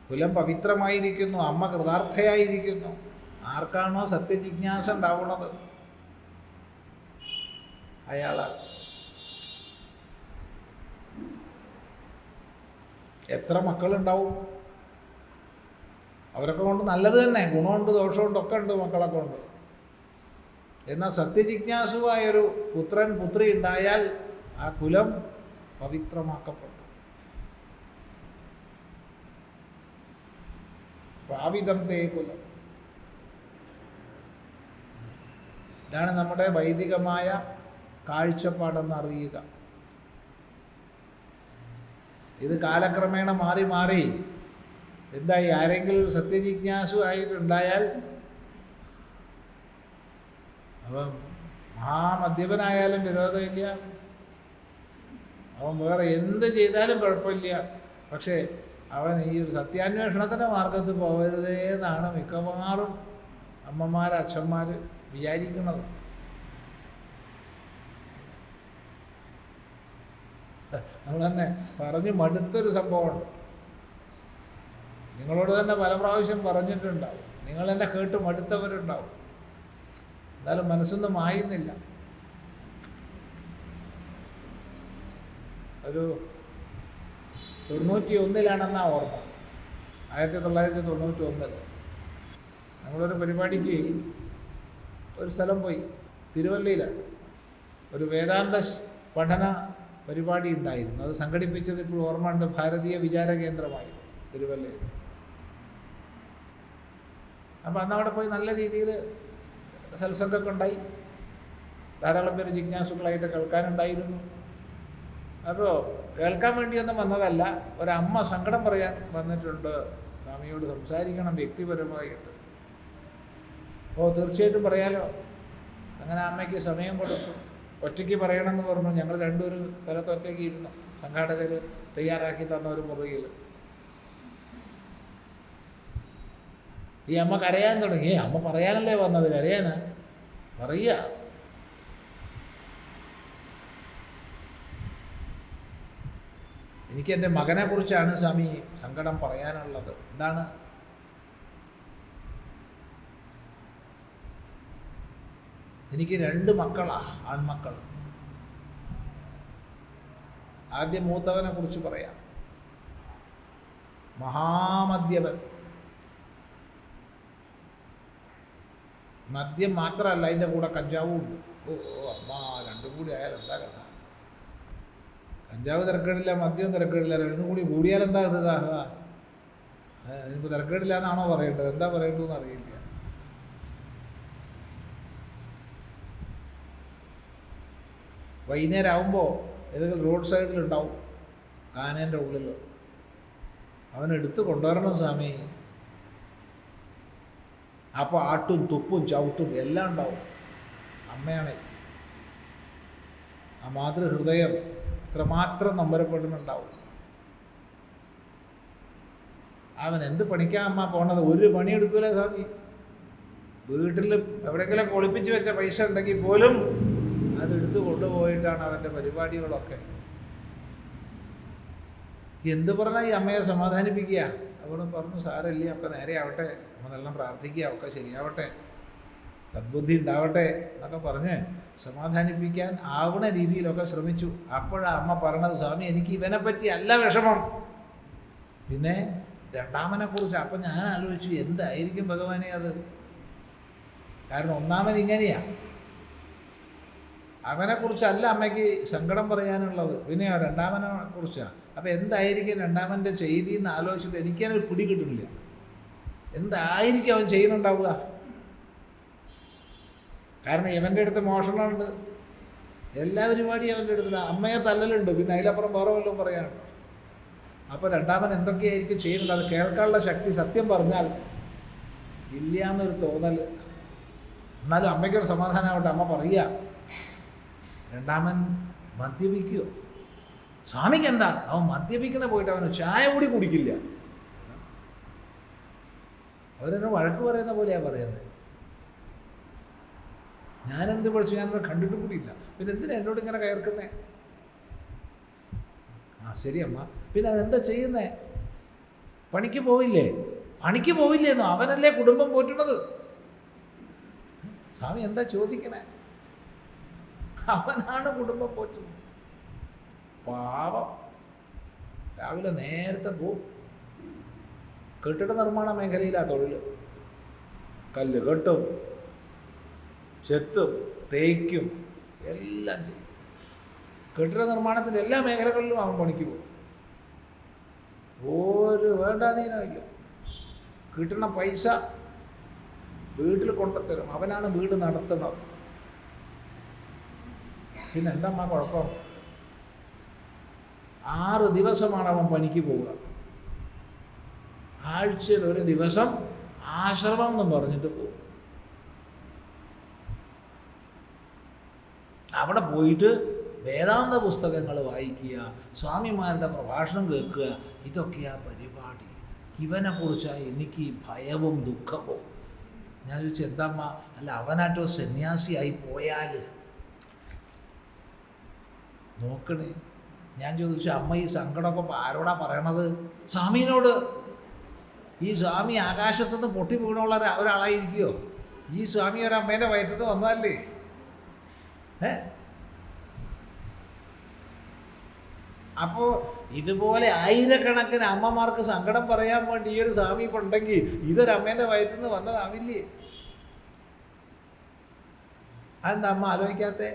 കുലം പവിത്രമായിരിക്കുന്നു, അമ്മ കൃതാർത്ഥയായിരിക്കുന്നു. ആർക്കാണോ സത്യജിജ്ഞാസ ഉണ്ടാവുന്നത് അയാളാണ്. എത്ര മക്കളുണ്ടാവും? അവരൊക്കെ കൊണ്ട് നല്ലത് തന്നെ, ഗുണമുണ്ട് ദോഷമുണ്ട് ഒക്കെ ഉണ്ട് മക്കളൊക്കെ ഉണ്ട്. എന്നാൽ സത്യജിജ്ഞാസുവായൊരു പുത്രൻ പുത്രി ഉണ്ടായാൽ ആ കുലം പവിത്രമാക്കപ്പെട്ടു. പാവിതം തേ കുലം. ഇതാണ് നമ്മുടെ വൈദികമായ കാഴ്ചപ്പാടെന്ന് അറിയുക. ഇത് കാലക്രമേണ മാറി മാറി എന്തായി, ആരെങ്കിലും സത്യജിജ്ഞാസു ആയിട്ടുണ്ടായാൽ അവൻ മഹാമദ്യപനായാലും വിരോധമില്ല, അവൻ വേറെ എന്ത് ചെയ്താലും കുഴപ്പമില്ല, പക്ഷേ അവൻ ഈ ഒരു സത്യാന്വേഷണത്തിൻ്റെ മാർഗത്തിൽ പോകരുതേ എന്നാണ് മിക്കവാറും അമ്മമാർ അച്ഛന്മാർ വിചാരിക്കുന്നത്. നമ്മൾ തന്നെ പറഞ്ഞ് മടുത്തൊരു സംഭവമുണ്ട്. നിങ്ങളോട് തന്നെ പല പ്രാവശ്യം പറഞ്ഞിട്ടുണ്ടാവും, നിങ്ങൾ തന്നെ കേട്ട് മടുത്തവരുണ്ടാവും, എന്നാലും മനസ്സൊന്നും മായുന്നില്ല. ഒരു 91 ഓർമ്മ, 1991 നമ്മളൊരു പരിപാടിക്ക് ഒരു സ്ഥലം പോയി, തിരുവല്ലയിലാണ്. ഒരു വേദാന്ത പഠന പരിപാടി ഉണ്ടായിരുന്നു. അത് സംഘടിപ്പിച്ചത് ഇപ്പോൾ ഓർമ്മയുണ്ട്, ഭാരതീയ വിചാര കേന്ദ്രമായി തിരുവല്ലയിൽ. അപ്പോൾ അന്ന് അവിടെ പോയി നല്ല രീതിയിൽ സത്സംഗമൊക്കെ ഉണ്ടായി. ധാരാളം പേര് ജിജ്ഞാസുക്കളായിട്ട് കേൾക്കാനുണ്ടായിരുന്നു. അപ്പോൾ കേൾക്കാൻ വേണ്ടിയൊന്നും വന്നതല്ല, ഒരമ്മ സങ്കടം പറയാൻ വന്നിട്ടുണ്ട്, സ്വാമിയോട് സംസാരിക്കണം വ്യക്തിപരമായിട്ട്. ഓ തീർച്ചയായിട്ടും പറയാലോ. അങ്ങനെ അമ്മയ്ക്ക് സമയം കൊടുത്തു. ഒറ്റയ്ക്ക് പറയണമെന്ന് പറഞ്ഞു. ഞങ്ങൾ രണ്ടൊരു സ്ഥലത്ത് ഒറ്റയ്ക്ക് ഇരുന്നു, സംഘാടകർ തയ്യാറാക്കി തന്ന ഒരു മുറിയിൽ. ഈ അമ്മ കരയാൻ തുടങ്ങി. അമ്മ പറയാനല്ലേ വന്നത്, കരയാനാ? പറയുക. എനിക്ക് എൻ്റെ മകനെക്കുറിച്ചാണ് സ്വാമി സങ്കടം പറയാനുള്ളത്. എന്താണ്? എനിക്ക് 2 മക്കളാ, ആൺമക്കൾ. ആദ്യം മൂത്തവനെ കുറിച്ച് പറയാം. മഹാമദ്യപൻ. മദ്യം മാത്രമല്ല, അതിൻ്റെ കൂടെ കഞ്ചാവും ഉണ്ട്. ഓ അമ്മ, രണ്ടും കൂടി ആയാൽ എന്താ കഥ? കഞ്ചാവ് തിരക്കേടില്ല, മദ്യവും തിരക്കേടില്ല, രണ്ടും കൂടി കൂടിയാൽ എന്താ ഇതാകുക? ഇതിപ്പോൾ തിരക്കേടില്ല എന്നാണോ പറയേണ്ടത്, എന്താ പറയേണ്ടതെന്ന് അറിയില്ല. വൈകുന്നേരം ആകുമ്പോൾ ഏതെങ്കിലും റോഡ് സൈഡിലുണ്ടാവും, കാനേൻ്റെ ഉള്ളിൽ. അവനെടുത്ത് കൊണ്ടുവരണം സ്വാമി. അപ്പോൾ ആട്ടും തുപ്പും ചവിട്ടും എല്ലാം ഉണ്ടാവും. അമ്മയാണ് ആ മാതൃഹൃദയം ഇത്രമാത്രം നമ്പരപ്പെടുന്നുണ്ടാവും. അവൻ എന്ത് പണിക്കാൻ അമ്മ പോണത്? ഒരു പണിയെടുക്കൂല സ്വാമി. വീട്ടിൽ എവിടെയെങ്കിലും ഒളിപ്പിച്ച് വെച്ച പൈസ ഉണ്ടെങ്കിൽ പോലും അതെടുത്ത് കൊണ്ടുപോയിട്ടാണ് അവൻ്റെ പരിപാടികളൊക്കെ. എന്ത് പറഞ്ഞാൽ ഈ അമ്മയെ സമാധാനിപ്പിക്കുക. അവിടെ പറഞ്ഞു, സാരമില്ല, ഒക്കെ നേരെ ആവട്ടെ, നമ്മളെല്ലാം പ്രാർത്ഥിക്കുക, ഒക്കെ ശരിയാവട്ടെ, സദ്ബുദ്ധി ഉണ്ടാവട്ടെ എന്നൊക്കെ പറഞ്ഞ് സമാധാനിപ്പിക്കാൻ ആവണ രീതിയിലൊക്കെ ശ്രമിച്ചു. അപ്പോഴാണ് അമ്മ പറഞ്ഞത്, സ്വാമി എനിക്ക് ഇവനെ പറ്റി അല്ല വിഷമം, പിന്നെ രണ്ടാമനെക്കുറിച്ച്. അപ്പം ഞാൻ ആലോചിച്ചു, എന്തായിരിക്കും ഭഗവാനെ അത്? കാരണം ഒന്നാമൻ ഇങ്ങനെയാണ്, അവനെക്കുറിച്ചല്ല അമ്മയ്ക്ക് സങ്കടം പറയാനുള്ളത്, പിന്നെ രണ്ടാമനെ കുറിച്ചാണ്. അപ്പം എന്തായിരിക്കും രണ്ടാമൻ്റെ ചെയ്തി എന്ന് ആലോചിച്ചിട്ട് എനിക്കതിനൊരു പിടി കിട്ടുന്നില്ല. എന്തായിരിക്കും അവൻ ചെയ്യുന്നുണ്ടാവുക? കാരണം ഇവൻ്റെ അടുത്ത് മോഷണമുണ്ട്, എല്ലാ പരിപാടിയും അവൻ്റെ അടുത്തില്ല. അമ്മയെ തല്ലലുണ്ട്, പിന്നെ അതിലപ്പുറം വേറെ വല്ലതും പറയാനുണ്ടോ? അപ്പോൾ രണ്ടാമൻ എന്തൊക്കെയായിരിക്കും ചെയ്യുന്നത്? അത് കേൾക്കാനുള്ള ശക്തി സത്യം പറഞ്ഞാൽ ഇല്ല എന്നൊരു തോന്നൽ. എന്നാലും അമ്മയ്ക്കൊരു സമാധാനമാവട്ടെ. അമ്മ പറയുക, രണ്ടാമൻ മദ്യപിക്കുമോ? സ്വാമിക്ക് എന്താ, അവൻ മദ്യപിക്കുന്ന പോയിട്ട് അവന് ചായ കൂടി കുടിക്കില്ല. അവരെന്നെ വഴക്ക് പറയുന്ന പോലെയാണ് പറയുന്നത്. ഞാനെന്ത് പഠിച്ചു? ഞാനവരെ കണ്ടിട്ടും കൂടിയില്ല, പിന്നെ എന്തിനാ എന്നോട് ഇങ്ങനെ കയർക്കുന്നേ? ആ ശരി അമ്മ. പിന്നെ അതെന്താ ചെയ്യുന്നേ? പണിക്ക് പോവില്ലേ? പണിക്ക് പോവില്ലേന്നോ? അവനല്ലേ കുടുംബം പോറ്റുന്നത്. സ്വാമി എന്താ ചോദിക്കണേ? അവനാണ് കുടുംബം പോറ്റുന്നത്. പാവം. രാവിലെ നേരത്തെ പോവും. കെട്ടിട നിർമ്മാണ മേഖലയിലാണ് തൊഴിൽ. കല്ല് കെട്ടും, ചെത്തും, തേക്കും, എല്ലാം ചെയ്യും. കെട്ടിട നിർമ്മാണത്തിൻ്റെ എല്ലാ മേഖലകളിലും അവൻ പണിക്ക് പോകും. ഒരു വേണ്ടാതീനമില്ല. കിട്ടുന്ന പൈസ വീട്ടിൽ കൊണ്ടുത്തരും. അവനാണ് വീട് നടത്തുന്നത്. പിന്നെ എന്താ കുഴപ്പം? 6 ദിവസമാണ് അവൻ പണിക്ക് പോവുക. ആഴ്ചയിൽ ഒരു ദിവസം ആശ്രമം എന്നും പറഞ്ഞിട്ട് പോകും. അവിടെ പോയിട്ട് വേദാന്ത പുസ്തകങ്ങൾ വായിക്കുക, സ്വാമിമാരുടെ പ്രഭാഷണം കേൾക്കുക, ഇതൊക്കെയാ പരിപാടി. ഇവനെക്കുറിച്ചാണ് എനിക്ക് ഭയവും ദുഃഖവും. ഞാൻ ചോദിച്ചു, എന്താമ്മ, അല്ല അവനാറ്റോ സന്യാസിയായി പോയാൽ നോക്കണേ. ഞാൻ ചോദിച്ചു, അമ്മ ഈ സങ്കടമൊക്കെ ആരോടാ പറയണത്? സ്വാമീനോട്. ഈ സ്വാമി ആകാശത്തുനിന്ന് പൊട്ടി വീണുള്ള ഒരാളായിരിക്കുമോ? ഈ സ്വാമി ഒരമ്മേൻ്റെ വയറ്റത്ത് വന്നതല്ലേ? അപ്പോൾ ഇതുപോലെ ആയിരക്കണക്കിന് അമ്മമാർക്ക് സങ്കടം പറയാൻ വേണ്ടി ഈ ഒരു സ്വാമി ഇപ്പം ഉണ്ടെങ്കിൽ ഇതൊരമ്മേൻ്റെ വയറ്റിൽ നിന്ന് വന്നതാവില്ലേ? അതെന്താ അമ്മ ആലോചിക്കാത്തെ?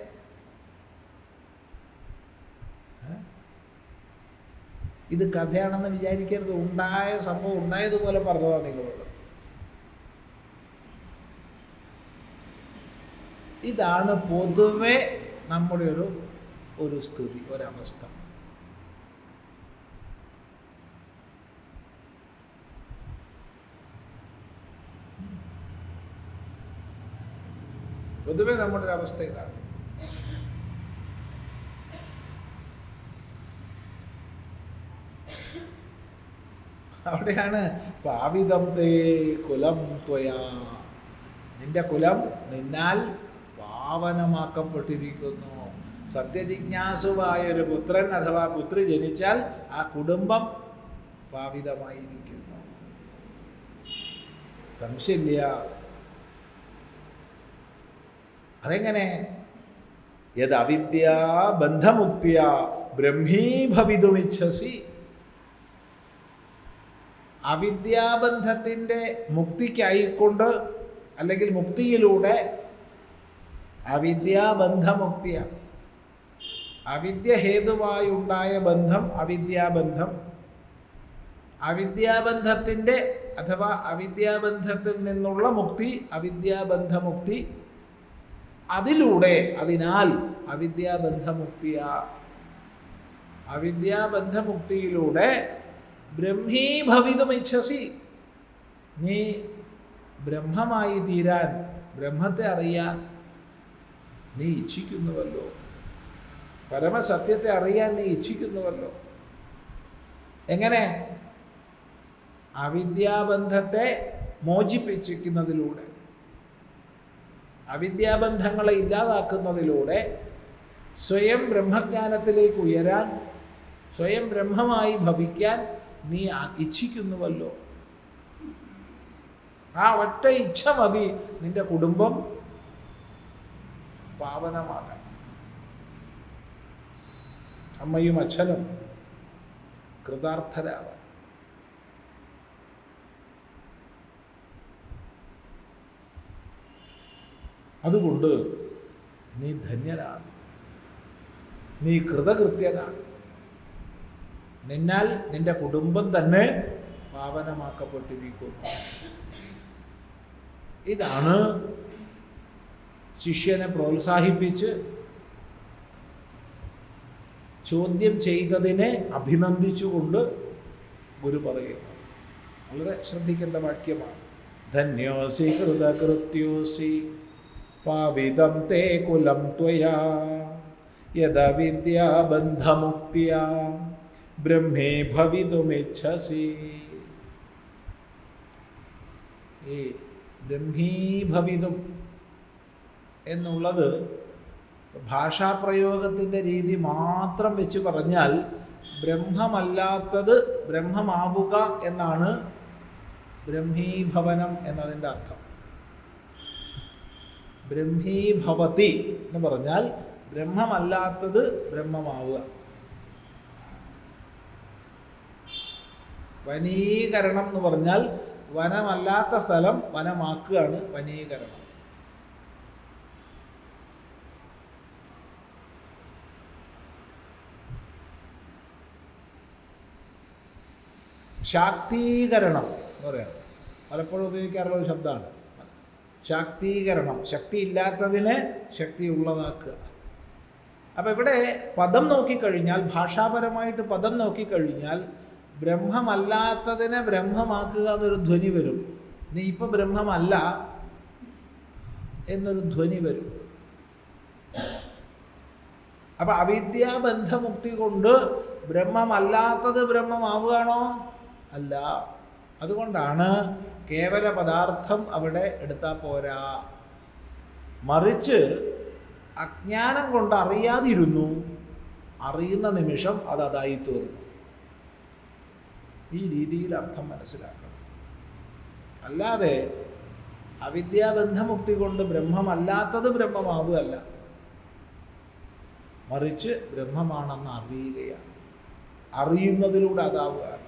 ഇത് കഥയാണെന്ന് വിചാരിക്കരുത്. ഉണ്ടായ സംഭവം ഉണ്ടായതുപോലെ പറഞ്ഞതാണ് നിങ്ങളോട്. ഇതാണ് പൊതുവെ നമ്മുടെ ഒരു സ്ഥിതി, ഒരവസ്ഥ. പൊതുവെ നമ്മുടെ ഒരു അവസ്ഥ ഇതാണ്. അവിടെയാണ് പാവിതം തേ കുലം ത്വയാ, നിന്റെ കുലം നിന്നാൽ പാവനമാക്കപ്പെട്ടിരിക്കുന്നു. സത്യജിജ്ഞാസുവായൊരു പുത്രൻ അഥവാ പുത്രി ജനിച്ചാൽ ആ കുടുംബം പാവിതമായിരിക്കുന്നു. സംശയമില്ല. അതെങ്ങനെ? യത് അവിദ്യാ ബന്ധമുക്തിയ ബ്രഹ്മീഭവിതുമിച്ഛസി. അവിദ്യാബന്ധത്തിൻ്റെ മുക്തിക്കായിക്കൊണ്ട്, അല്ലെങ്കിൽ മുക്തിയിലൂടെ, അവിദ്യാബന്ധമുക്തിയ, അവിദ്യ ഹേതുവായുണ്ടായ ബന്ധം അവിദ്യാബന്ധം, അവിദ്യാബന്ധത്തിൻ്റെ അഥവാ അവിദ്യാബന്ധത്തിൽ നിന്നുള്ള മുക്തി അവിദ്യാബന്ധമുക്തി, അതിലൂടെ, അതിനാൽ അവിദ്യാബന്ധമുക്തിയ, അവിദ്യാബന്ധമുക്തിയിലൂടെ ബ്രഹ്മീഭവിതുമിച്ഛസി, നീ ബ്രഹ്മമായി തീരാൻ, ബ്രഹ്മത്തെ അറിയാൻ നീ ഇച്ഛിക്കുന്നുവല്ലോ. പരമസത്യത്തെ അറിയാൻ നീ ഇച്ഛിക്കുന്നുവല്ലോ. എങ്ങനെ? അവിദ്യാബന്ധത്തെ മോചിപ്പിച്ചിരിക്കുന്നതിലൂടെ, അവിദ്യാബന്ധങ്ങളെ ഇല്ലാതാക്കുന്നതിലൂടെ സ്വയം ബ്രഹ്മജ്ഞാനത്തിലേക്ക് ഉയരാൻ, സ്വയം ബ്രഹ്മമായി ഭവിക്കാൻ നീ ഇച്ഛിക്കുന്നുവല്ലോ. ആ ഒറ്റ ഇച്ഛ മതി നിന്റെ കുടുംബം പാവനമാകാൻ. അമ്മയും അച്ഛനും കൃതാർത്ഥരാവാൻ. അതുകൊണ്ട് നീ ധന്യനാണ്. നീ കൃതകൃത്യനാണ്. നിന്നാൽ നിന്റെ കുടുംബം തന്നെ പാവനമാക്കപ്പെട്ടിരിക്കുന്നു. ഇതാണ് ശിഷ്യനെ പ്രോത്സാഹിപ്പിച്ച് ചോദ്യം ചെയ്തതിനെ അഭിനന്ദിച്ചുകൊണ്ട് ഗുരു പറയുന്നു. വളരെ ശ്രദ്ധിക്കേണ്ട വാക്യമാണ്. ധന്യോസി കൃതകൃത്യോസി പാവിതം തേ കുലം ത്വയാ യദവിദ്യാബന്ധമുക്തിയാ ബ്രഹ്മേ ഭവിതുമിച്ഛസി. ഈ ബ്രഹ്മീഭവിതും എന്നുള്ളത് ഭാഷാപ്രയോഗത്തിൻ്റെ രീതി മാത്രം വെച്ച് പറഞ്ഞാൽ ബ്രഹ്മമല്ലാത്തത് ബ്രഹ്മമാവുക എന്നാണ് ബ്രഹ്മീഭവനം എന്നതിൻ്റെ അർത്ഥം. ബ്രഹ്മീഭവതി എന്ന് പറഞ്ഞാൽ ബ്രഹ്മമല്ലാത്തത് ബ്രഹ്മമാവുക. വനീകരണം എന്ന് പറഞ്ഞാൽ വനമല്ലാത്ത സ്ഥലം വനമാക്കുകയാണ് വനീകരണം. ശാക്തീകരണം എന്ന് പറയാം, പലപ്പോഴും ഉപയോഗിക്കാറുള്ള ഒരു ശബ്ദമാണ് ശാക്തീകരണം. ശക്തി ഇല്ലാത്തതിനെ ശക്തി ഉള്ളതാക്കുക. അപ്പം ഇവിടെ പദം നോക്കിക്കഴിഞ്ഞാൽ, ഭാഷാപരമായിട്ട് പദം നോക്കിക്കഴിഞ്ഞാൽ ബ്രഹ്മമല്ലാത്തതിനെ ബ്രഹ്മമാക്കുക എന്നൊരു ധ്വനി വരും. നീ ഇപ്പം ബ്രഹ്മമല്ല എന്നൊരു ധ്വനി വരും. അപ്പം അവിദ്യാബന്ധമുക്തി കൊണ്ട് ബ്രഹ്മമല്ലാത്തത് ബ്രഹ്മമാവുകയാണോ? അല്ല. അതുകൊണ്ടാണ് കേവല പദാർത്ഥം അവിടെ എടുത്താൽ പോരാ. മറിച്ച് അജ്ഞാനം കൊണ്ട് അറിയാതിരുന്നു, അറിയുന്ന നിമിഷം അത് അതായി തീർന്നു. ഈ രീതിയിൽ അർത്ഥം മനസ്സിലാക്കണം. അല്ലാതെ അവിദ്യാബന്ധമുക്തി കൊണ്ട് ബ്രഹ്മമല്ലാത്തത് ബ്രഹ്മമാവുകയല്ല, മറിച്ച് ബ്രഹ്മമാണെന്ന് അറിയുകയാണ്. അറിയുന്നതിലൂടെ അതാവുകയാണ്.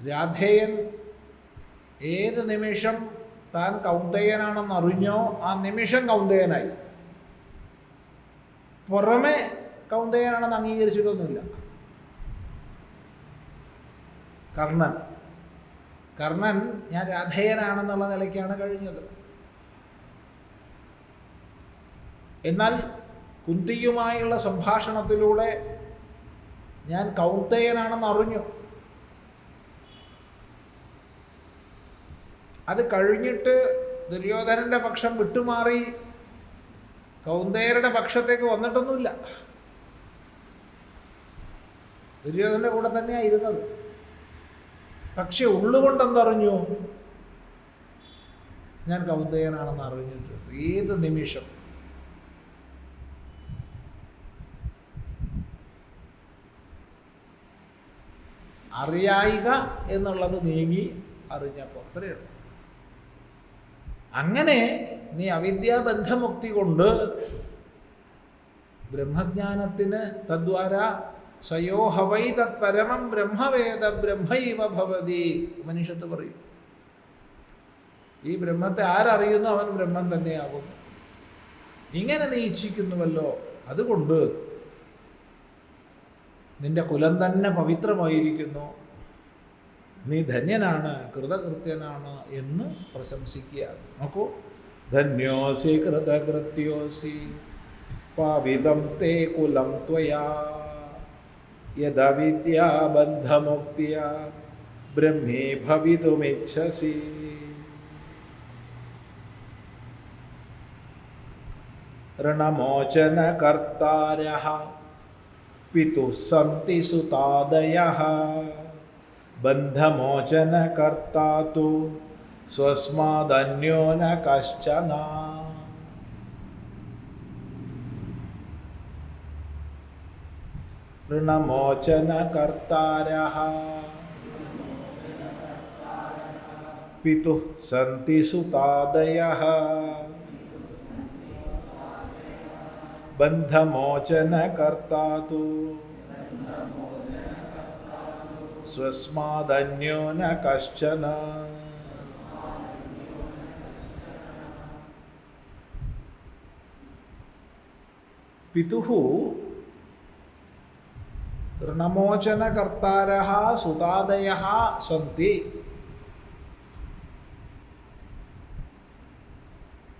രാധേയൻ ഏത് നിമിഷം താൻ കൗന്ദയനാണെന്ന് അറിഞ്ഞോ ആ നിമിഷം കൗന്ദയനായി. പുറമെ കൗന്ദയനാണെന്ന് അംഗീകരിച്ചിട്ടൊന്നുമില്ല. കർണൻ ഞാൻ രാധേയനാണെന്നുള്ള നിലയ്ക്കാണ് കഴിഞ്ഞത്. എന്നാൽ കുന്തിയുമായുള്ള സംഭാഷണത്തിലൂടെ ഞാൻ കൗന്ദയനാണെന്ന് അറിഞ്ഞു. അത് കഴിഞ്ഞിട്ട് ദുര്യോധനൻ്റെ പക്ഷം വിട്ടുമാറി കൗന്ദയരുടെ പക്ഷത്തേക്ക് വന്നിട്ടൊന്നുമില്ല. ദുര്യോധനൻ്റെ കൂടെ തന്നെയാണ് ഇരുന്നത്. പക്ഷെ ഉള്ളുകൊണ്ട് എന്തറിഞ്ഞു? ഞാൻ കൗന്ദയനാണെന്ന് അറിഞ്ഞിട്ടുണ്ട്. ഏത് നിമിഷം. അറിയായിക എന്നുള്ളത് നീങ്ങി അറിഞ്ഞപ്പോൾ അത്രയേ ഉള്ളൂ. അങ്ങനെ നീ അവിദ്യാബന്ധമുക്തി കൊണ്ട് ബ്രഹ്മജ്ഞാനത്തിന് തദ്വാര സയോഹവൈ തത് പരമം ബ്രഹ്മവേദ ബ്രഹ്മൈവ ഭവതി ഉപനിഷത്ത് പറയും. ഈ ബ്രഹ്മത്തെ ആരറിയുന്നു അവൻ ബ്രഹ്മം തന്നെയാകുന്നു. ഇങ്ങനെ നീ ഇച്ഛിക്കുന്നുവല്ലോ, അതുകൊണ്ട് നിന്റെ കുലം തന്നെ പവിത്രമായിരിക്കുന്നു, നീ ധന്യനാണ്, കൃതകൃത്യനാണ് എന്ന് പ്രശംസിക്കുകയാണ്. നോക്കൂ, ധന്യോസി കൃതകൃത്യോസി പാവിതം തേ കുലം ത്വയാ യദവിദ്യാബന്ധമുക്തിയാ ബ്രഹ്മേ ഭവിതുമിച്ഛസി. ഋണമോചനകർത്താരഃ പിതുഃ സന്തി സുതാദയഃ ബന്ധമോചനകർത്താ തു സ്വസ്മാദന്യോ ന കശ്ചന. ഋണമോചനകർത്താരഃ പിതുഃ സന്തി സുതാദയഃ ബന്ധമോചനകർത്താ തു സ്വസ്മാദന്യോ ന കശ്ചന. പിതുഃ ഋണമോചനകർത്താരः സുതാദയः സന്തി,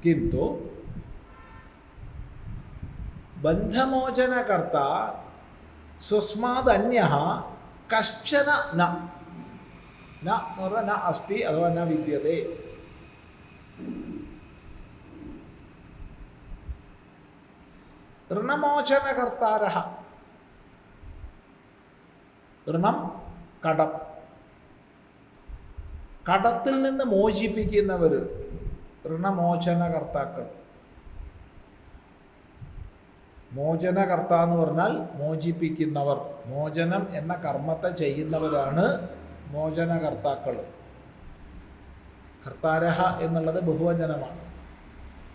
കിന്തു ബന്ധമോചനകർത്താ സ്വസ്മാദന്യഃ കശ്ചന ന. ന എന്ന് പറഞ്ഞാൽ ന അസ്തി അഥവാ ന വിദ്യതേ. ഋണമോചനകർത്താരഃ, ഋണം കടം, കടത്തിൽ നിന്ന് മോചിപ്പിക്കുന്നവർ ഋണമോചനകർത്താക്കൾ. മോചനകർത്ത എന്ന് പറഞ്ഞാൽ മോചിപ്പിക്കുന്നവർ. മോചനം എന്ന കർമ്മത്തെ ചെയ്യുന്നവരാണ് മോചനകർത്താക്കൾ. കർത്താരഹ എന്നുള്ളത് ബഹുവചനമാണ്,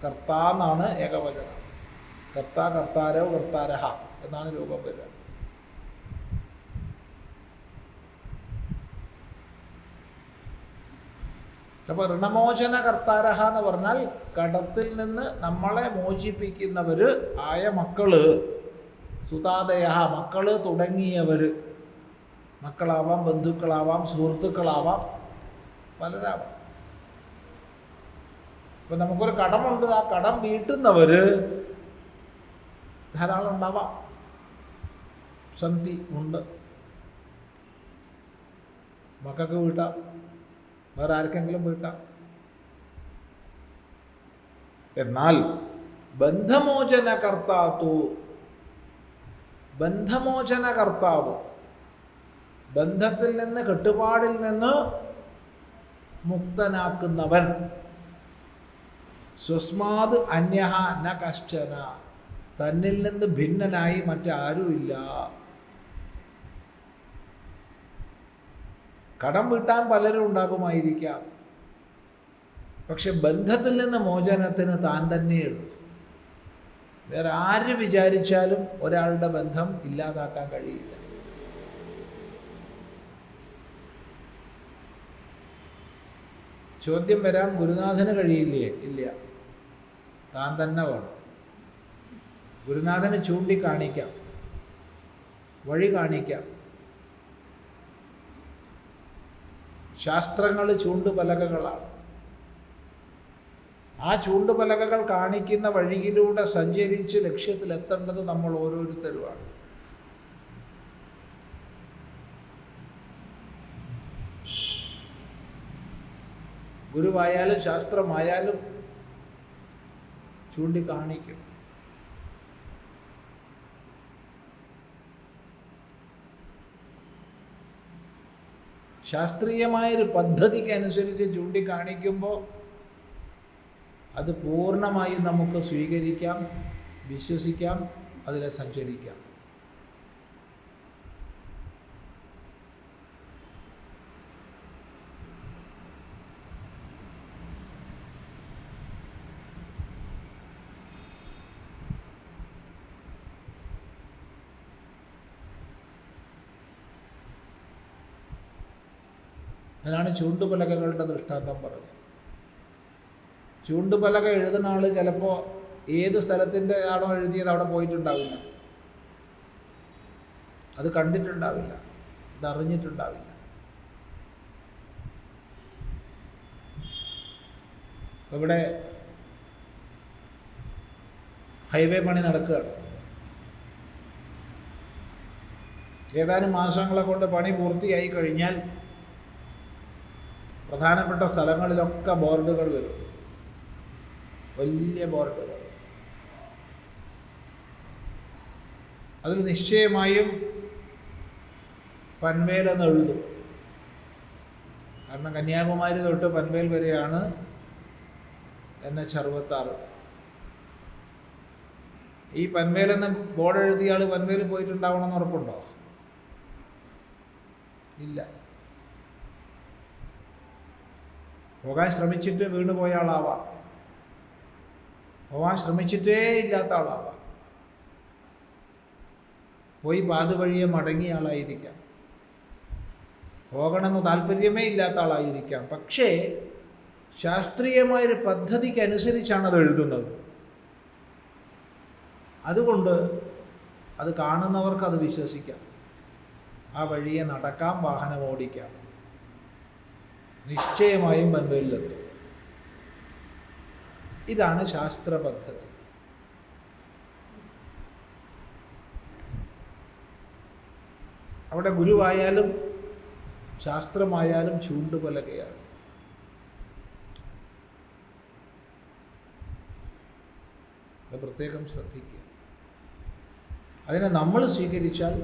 കർത്താ എന്നാണ് ഏകവചനം. കർത്ത, കർത്താരോ, കർത്താരഹ എന്നാണ് രൂപം വരിക. അപ്പോൾ ഋണമോചനകർത്താരഹ എന്ന് പറഞ്ഞാൽ കടത്തിൽ നിന്ന് നമ്മളെ മോചിപ്പിക്കുന്നവർ ആയ മക്കള്, സുതാദയ മക്കള് തുടങ്ങിയവർ. മക്കളാവാം, ബന്ധുക്കളാവാം, സുഹൃത്തുക്കളാവാം, പലരാവാം. ഇപ്പം നമുക്കൊരു കടമുണ്ട്, ആ കടം വീട്ടുന്നവർ ധാരാളം ഉണ്ടാവാം. സന്ധി ഉണ്ട്, മക്കൾക്ക് വീട്ടാം, വേറെ ആർക്കെങ്കിലും വീട്ടാം. എന്നാൽ ബന്ധമോചനകർത്താത്തു, ബന്ധമോചനകർത്താവ്, ബന്ധത്തിൽ നിന്ന്, കെട്ടുപാടിൽ നിന്ന് മുക്തനാക്കുന്നവൻ. സ്വസ്മാത് അന്യഹ ന കശ്ചന, തന്നിൽ നിന്ന് ഭിന്നനായി മറ്റാരുമില്ല. കടം വീട്ടാൻ പലരും ഉണ്ടാകുമായിരിക്കാം, പക്ഷെ ബന്ധത്തിൽ നിന്ന് മോചനത്തിന് താൻ തന്നെയുള്ളൂ. വേറെ ആര് വിചാരിച്ചാലും ഒരാളുടെ ബന്ധം ഇല്ലാതാക്കാൻ കഴിയില്ല. ചോദ്യം വരാം, ഗുരുനാഥന് കഴിയില്ലേ? ഇല്ല, താൻ തന്നെ വേണം. ഗുരുനാഥന് ചൂണ്ടിക്കാണിക്കാം, വഴി കാണിക്കാം. ശാസ്ത്രങ്ങൾ ചൂണ്ടുപലകകളാണ്. ആ ചൂണ്ടുപലകകൾ കാണിക്കുന്ന വഴിയിലൂടെ സഞ്ചരിച്ച് ലക്ഷ്യത്തിലെത്തേണ്ടത് നമ്മൾ ഓരോരുത്തരുമാണ്. ഗുരുവായാലും ശാസ്ത്രമായാലും ചൂണ്ടിക്കാണിക്കും. ശാസ്ത്രീയമായൊരു പദ്ധതിക്കനുസരിച്ച് ചൂണ്ടിക്കാണിക്കുമ്പോൾ അത് പൂർണ്ണമായും നമുക്ക് സ്വീകരിക്കാം, വിശ്വസിക്കാം, അതിലെ സഞ്ചരിക്കാം. അതിനാണ് ചൂണ്ടുപലകകളുടെ ദൃഷ്ടാന്തം പറഞ്ഞത്. ചൂണ്ടുപലക എഴുതുന്ന ആൾ ചിലപ്പോൾ ഏത് സ്ഥലത്തിൻ്റെ ആണോ എഴുതിയത് അവിടെ പോയിട്ടുണ്ടാവില്ല, അത് കണ്ടിട്ടുണ്ടാവില്ല, അത് അറിഞ്ഞിട്ടുണ്ടാവില്ല. ഇവിടെ ഹൈവേ പണി നടക്കുകയാണ്. ഏതാനും മാസങ്ങളെ കൊണ്ട് പണി പൂർത്തിയായി കഴിഞ്ഞാൽ പ്രധാനപ്പെട്ട സ്ഥലങ്ങളിലൊക്കെ ബോർഡുകൾ വരും, വലിയ ബോർഡുകൾ. അതിൽ നിശ്ചയമായും പൻവേൽ എന്ന് എഴുതും. കാരണം കന്യാകുമാരി തൊട്ട് പൻവേൽ വരെയാണ് NH-66. ഈ പൻവേലെന്ന് ബോർഡ് എഴുതിയ ആൾ പൻവേൽ പോയിട്ടുണ്ടാവണമെന്ന് ഉറപ്പുണ്ടോ? ഇല്ല. പോകാൻ ശ്രമിച്ചിട്ട് വീണു പോയ ആളാവാം, പോകാൻ ശ്രമിച്ചിട്ടേ ഇല്ലാത്ത ആളാവാം. പോയി പാതുവഴിയെ മടങ്ങിയ ആളായിരിക്കാം, പോകണമെന്ന് താല്പര്യമേ ഇല്ലാത്ത ആളായിരിക്കാം. പക്ഷേ ശാസ്ത്രീയമായൊരു പദ്ധതിക്കനുസരിച്ചാണ് അത് എഴുതുന്നത്. അതുകൊണ്ട് അത് കാണുന്നവർക്ക് അത് വിശ്വസിക്കാം, ആ വഴിയെ നടക്കാം, വാഹനം ഓടിക്കാം, നിശ്ചയമായും പൻവേലിലെത്തും. ഇതാണ് ശാസ്ത്ര പദ്ധതി. അവിടെ ഗുരുവായാലും ശാസ്ത്രമായാലും ചൂണ്ടുപലകയാണ്. അത് പ്രത്യേകം ശ്രദ്ധിക്കുക. അതിനെ നമ്മൾ സ്വീകരിച്ചാൽ,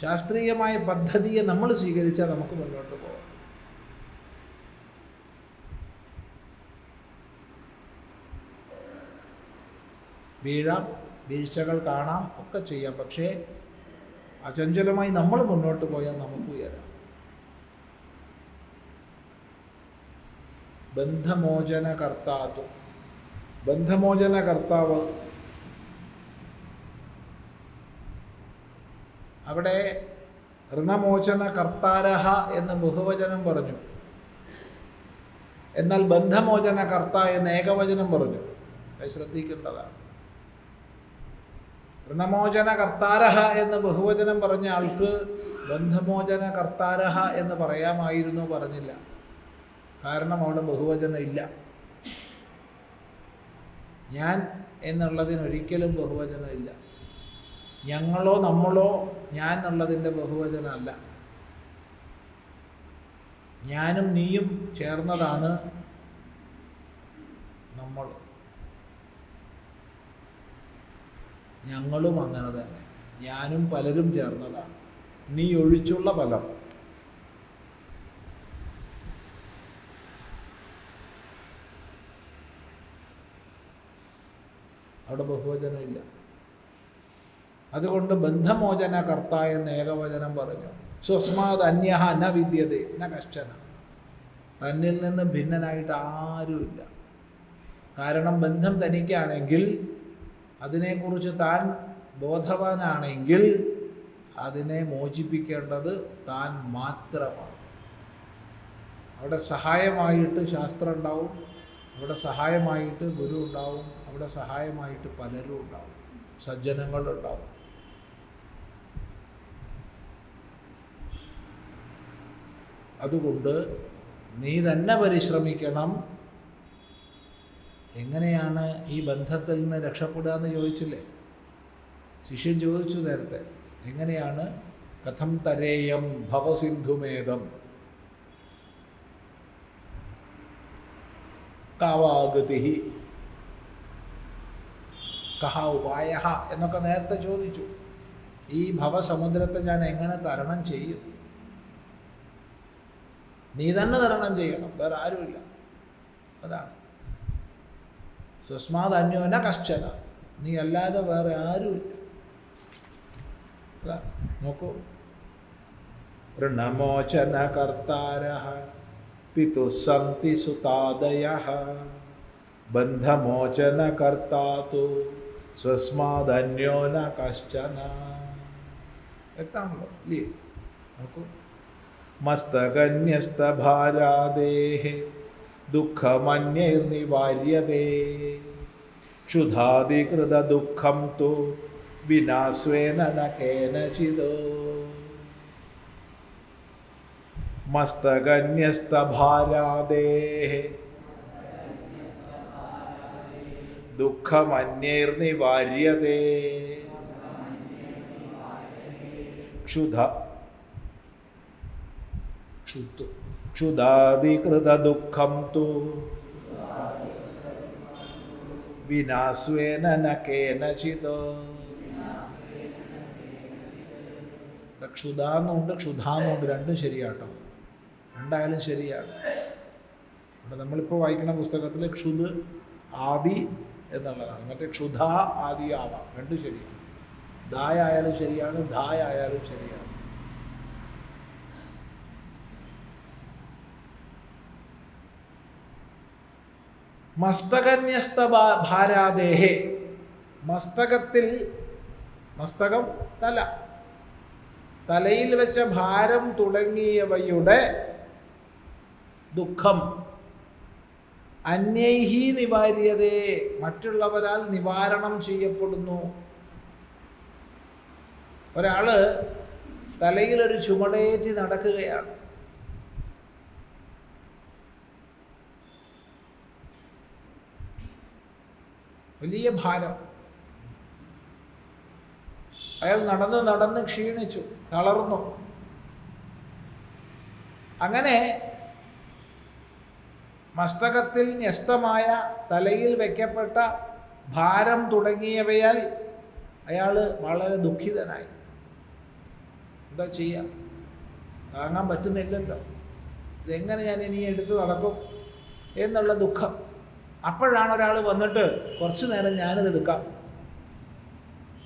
ശാസ്ത്രീയമായ പദ്ധതിയെ നമ്മൾ സ്വീകരിച്ചാൽ നമുക്ക് മുന്നോട്ട് പോകാം. വീഴാം, വീഴ്ചകൾ കാണാം, ഒക്കെ ചെയ്യാം. പക്ഷേ അചഞ്ചലമായി നമ്മൾ മുന്നോട്ട് പോയാൽ നമുക്ക് ഉയരാം. ബന്ധമോചന കർത്താവ്, ബന്ധമോചന കർത്താവ്, അവിടെ ഋണമോചന കർത്താരഹ എന്ന് ബഹുവചനം പറഞ്ഞു, എന്നാൽ ബന്ധമോചന കർത്ത എന്ന് ഏകവചനം പറഞ്ഞു. അത് ശ്രദ്ധിക്കേണ്ടതാണ്. ഋണമോചന കർത്താരഹ എന്ന് ബഹുവചനം പറഞ്ഞ ആൾക്ക് ബന്ധമോചന കർത്താരഹ എന്ന് പറയാമായിരുന്നു, പറഞ്ഞില്ല. കാരണം അവിടെ ബഹുവചനം ഇല്ല. ഞാൻ എന്നുള്ളതിനൊരിക്കലും ബഹുവചനം ഇല്ല. ഞങ്ങളോ നമ്മളോ ഞാൻ എന്നുള്ളതിൻ്റെ ബഹുവചനമല്ല. ഞാനും നീയും ചേർന്നതാണ് നമ്മൾ. ഞങ്ങളും അങ്ങനെ തന്നെ. ഞാനും പലരും ചേർന്നതാണ്, നീ ഒഴിച്ചുള്ള പലർ. അവിടെ ബഹുവചനം ഇല്ല. അതുകൊണ്ട് ബന്ധമോചന കർത്ത എന്ന് ഏകവചനം പറഞ്ഞു. സ്വസ്മാത് അന്യഹ ന വിദ്യതേ ന കശ്ചന. തന്നിൽ നിന്ന് ഭിന്നനായിട്ട് ആരുമില്ല. കാരണം ബന്ധം തനിക്കാണെങ്കിൽ, അതിനെക്കുറിച്ച് താൻ ബോധവാനാണെങ്കിൽ, അതിനെ മോചിപ്പിക്കേണ്ടത് താൻ മാത്രമാണ്. അവിടെ സഹായമായിട്ട് ശാസ്ത്രം ഉണ്ടാവും, അവിടെ സഹായമായിട്ട് ഗുരു ഉണ്ടാവും, അവിടെ സഹായമായിട്ട് പലരും ഉണ്ടാവും, സജ്ജനങ്ങളുണ്ടാവും. അതുകൊണ്ട് നീ തന്നെ പരിശ്രമിക്കണം. എങ്ങനെയാണ് ഈ ബന്ധത്തിൽ നിന്ന് രക്ഷപ്പെടുക എന്ന് ചോദിച്ചില്ലേ, ശിഷ്യൻ ചോദിച്ചു നേരത്തെ. എങ്ങനെയാണ്? കഥം തരേയം ഭവസിന്ധുമേധം കാവാഗതി കഹ ഉപായ എന്നൊക്കെ നേരത്തെ ചോദിച്ചു. ഈ ഭവസമുദ്രത്തെ ഞാൻ എങ്ങനെ തരണം ചെയ്യും? നീ തന്നെ തരണം ചെയ്യണം, വേറെ ആരുമില്ല. അതാണ് സ്വസ്മാത് അന്യോന കശ്ചന, നീ അല്ലാതെ വേറെ ആരുമില്ല. അതാണ്. നോക്കൂ, ഋണമോചന കർത്താരഃ പിതുസ്സന്തി സുതാദയഃ ബന്ധമോചന കർത്താതു സ്വസ്മാദന്യോന കശ്ചന. വ്യക്തമാണല്ലോ ഇല്ലേ? നോക്കൂ, മസ്തകന്യസ്തഭാരാദേഹ ദുഃഖമന്യൈർനിവാര്യതേ ക്ഷുധാധികൃത ദുഃഖം തു വിനാസ്വേന ന കേനചിദോ. മസ്തകന്യസ്തഭാരാദേഹ ദുഃഖമന്യൈർനിവാര്യതേ ക്ഷുധാധികൃത ദുഃഖം തു വിനാസ്വേന ന കേനചിദോ. ക്ഷുധാന്നുണ്ട് ക്ഷുധാന്നുണ്ട്, രണ്ടും ശരിയാട്ടോ, രണ്ടായാലും ശരിയാണ്. അവിടെ നമ്മളിപ്പോൾ വായിക്കുന്ന പുസ്തകത്തിൽ ക്ഷുത് ആദി എന്നുള്ളതാണ്, മറ്റേ ക്ഷുധ ആദി ആവാം, രണ്ടും ശരിയാണ്. ദായായാലും ശരിയാണ്, ധായായാലും ശരിയാണ്. മസ്തകന്യസ്ത ഭാരാദേഹേ, മസ്തകത്തിൽ മസ്തകം തല. തലയിൽ വെച്ച ഭാരം തുടങ്ങിയവയുടെ ദുഃഖം അന്യൈഹി നിവാര്യതേ, മറ്റുള്ളവരാൽ നിവാരണം ചെയ്യപ്പെടുന്നു. ഒരാള് തലയിലൊരു ചുമടേറ്റി നടക്കുകയാണ്. വലിയ ഭാരം. അയാൾ നടന്ന് നടന്ന് ക്ഷീണിച്ചു, തളർന്നു. അങ്ങനെ മസ്തകത്തിൽ ന്യസ്തമായ തലയിൽ വയ്ക്കപ്പെട്ട ഭാരം തുടങ്ങിയവയാൽ അയാൾ വളരെ ദുഃഖിതനായി. എന്താ ചെയ്യുക? താങ്ങാൻ പറ്റുന്നില്ലല്ലോ, ഇതെങ്ങനെ ഞാൻ ഇനി എടുത്ത് നടക്കും എന്നുള്ള ദുഃഖം. അപ്പോഴാണ് ഒരാൾ വന്നിട്ട് കുറച്ചു നേരം ഞാനിത് എടുക്കാം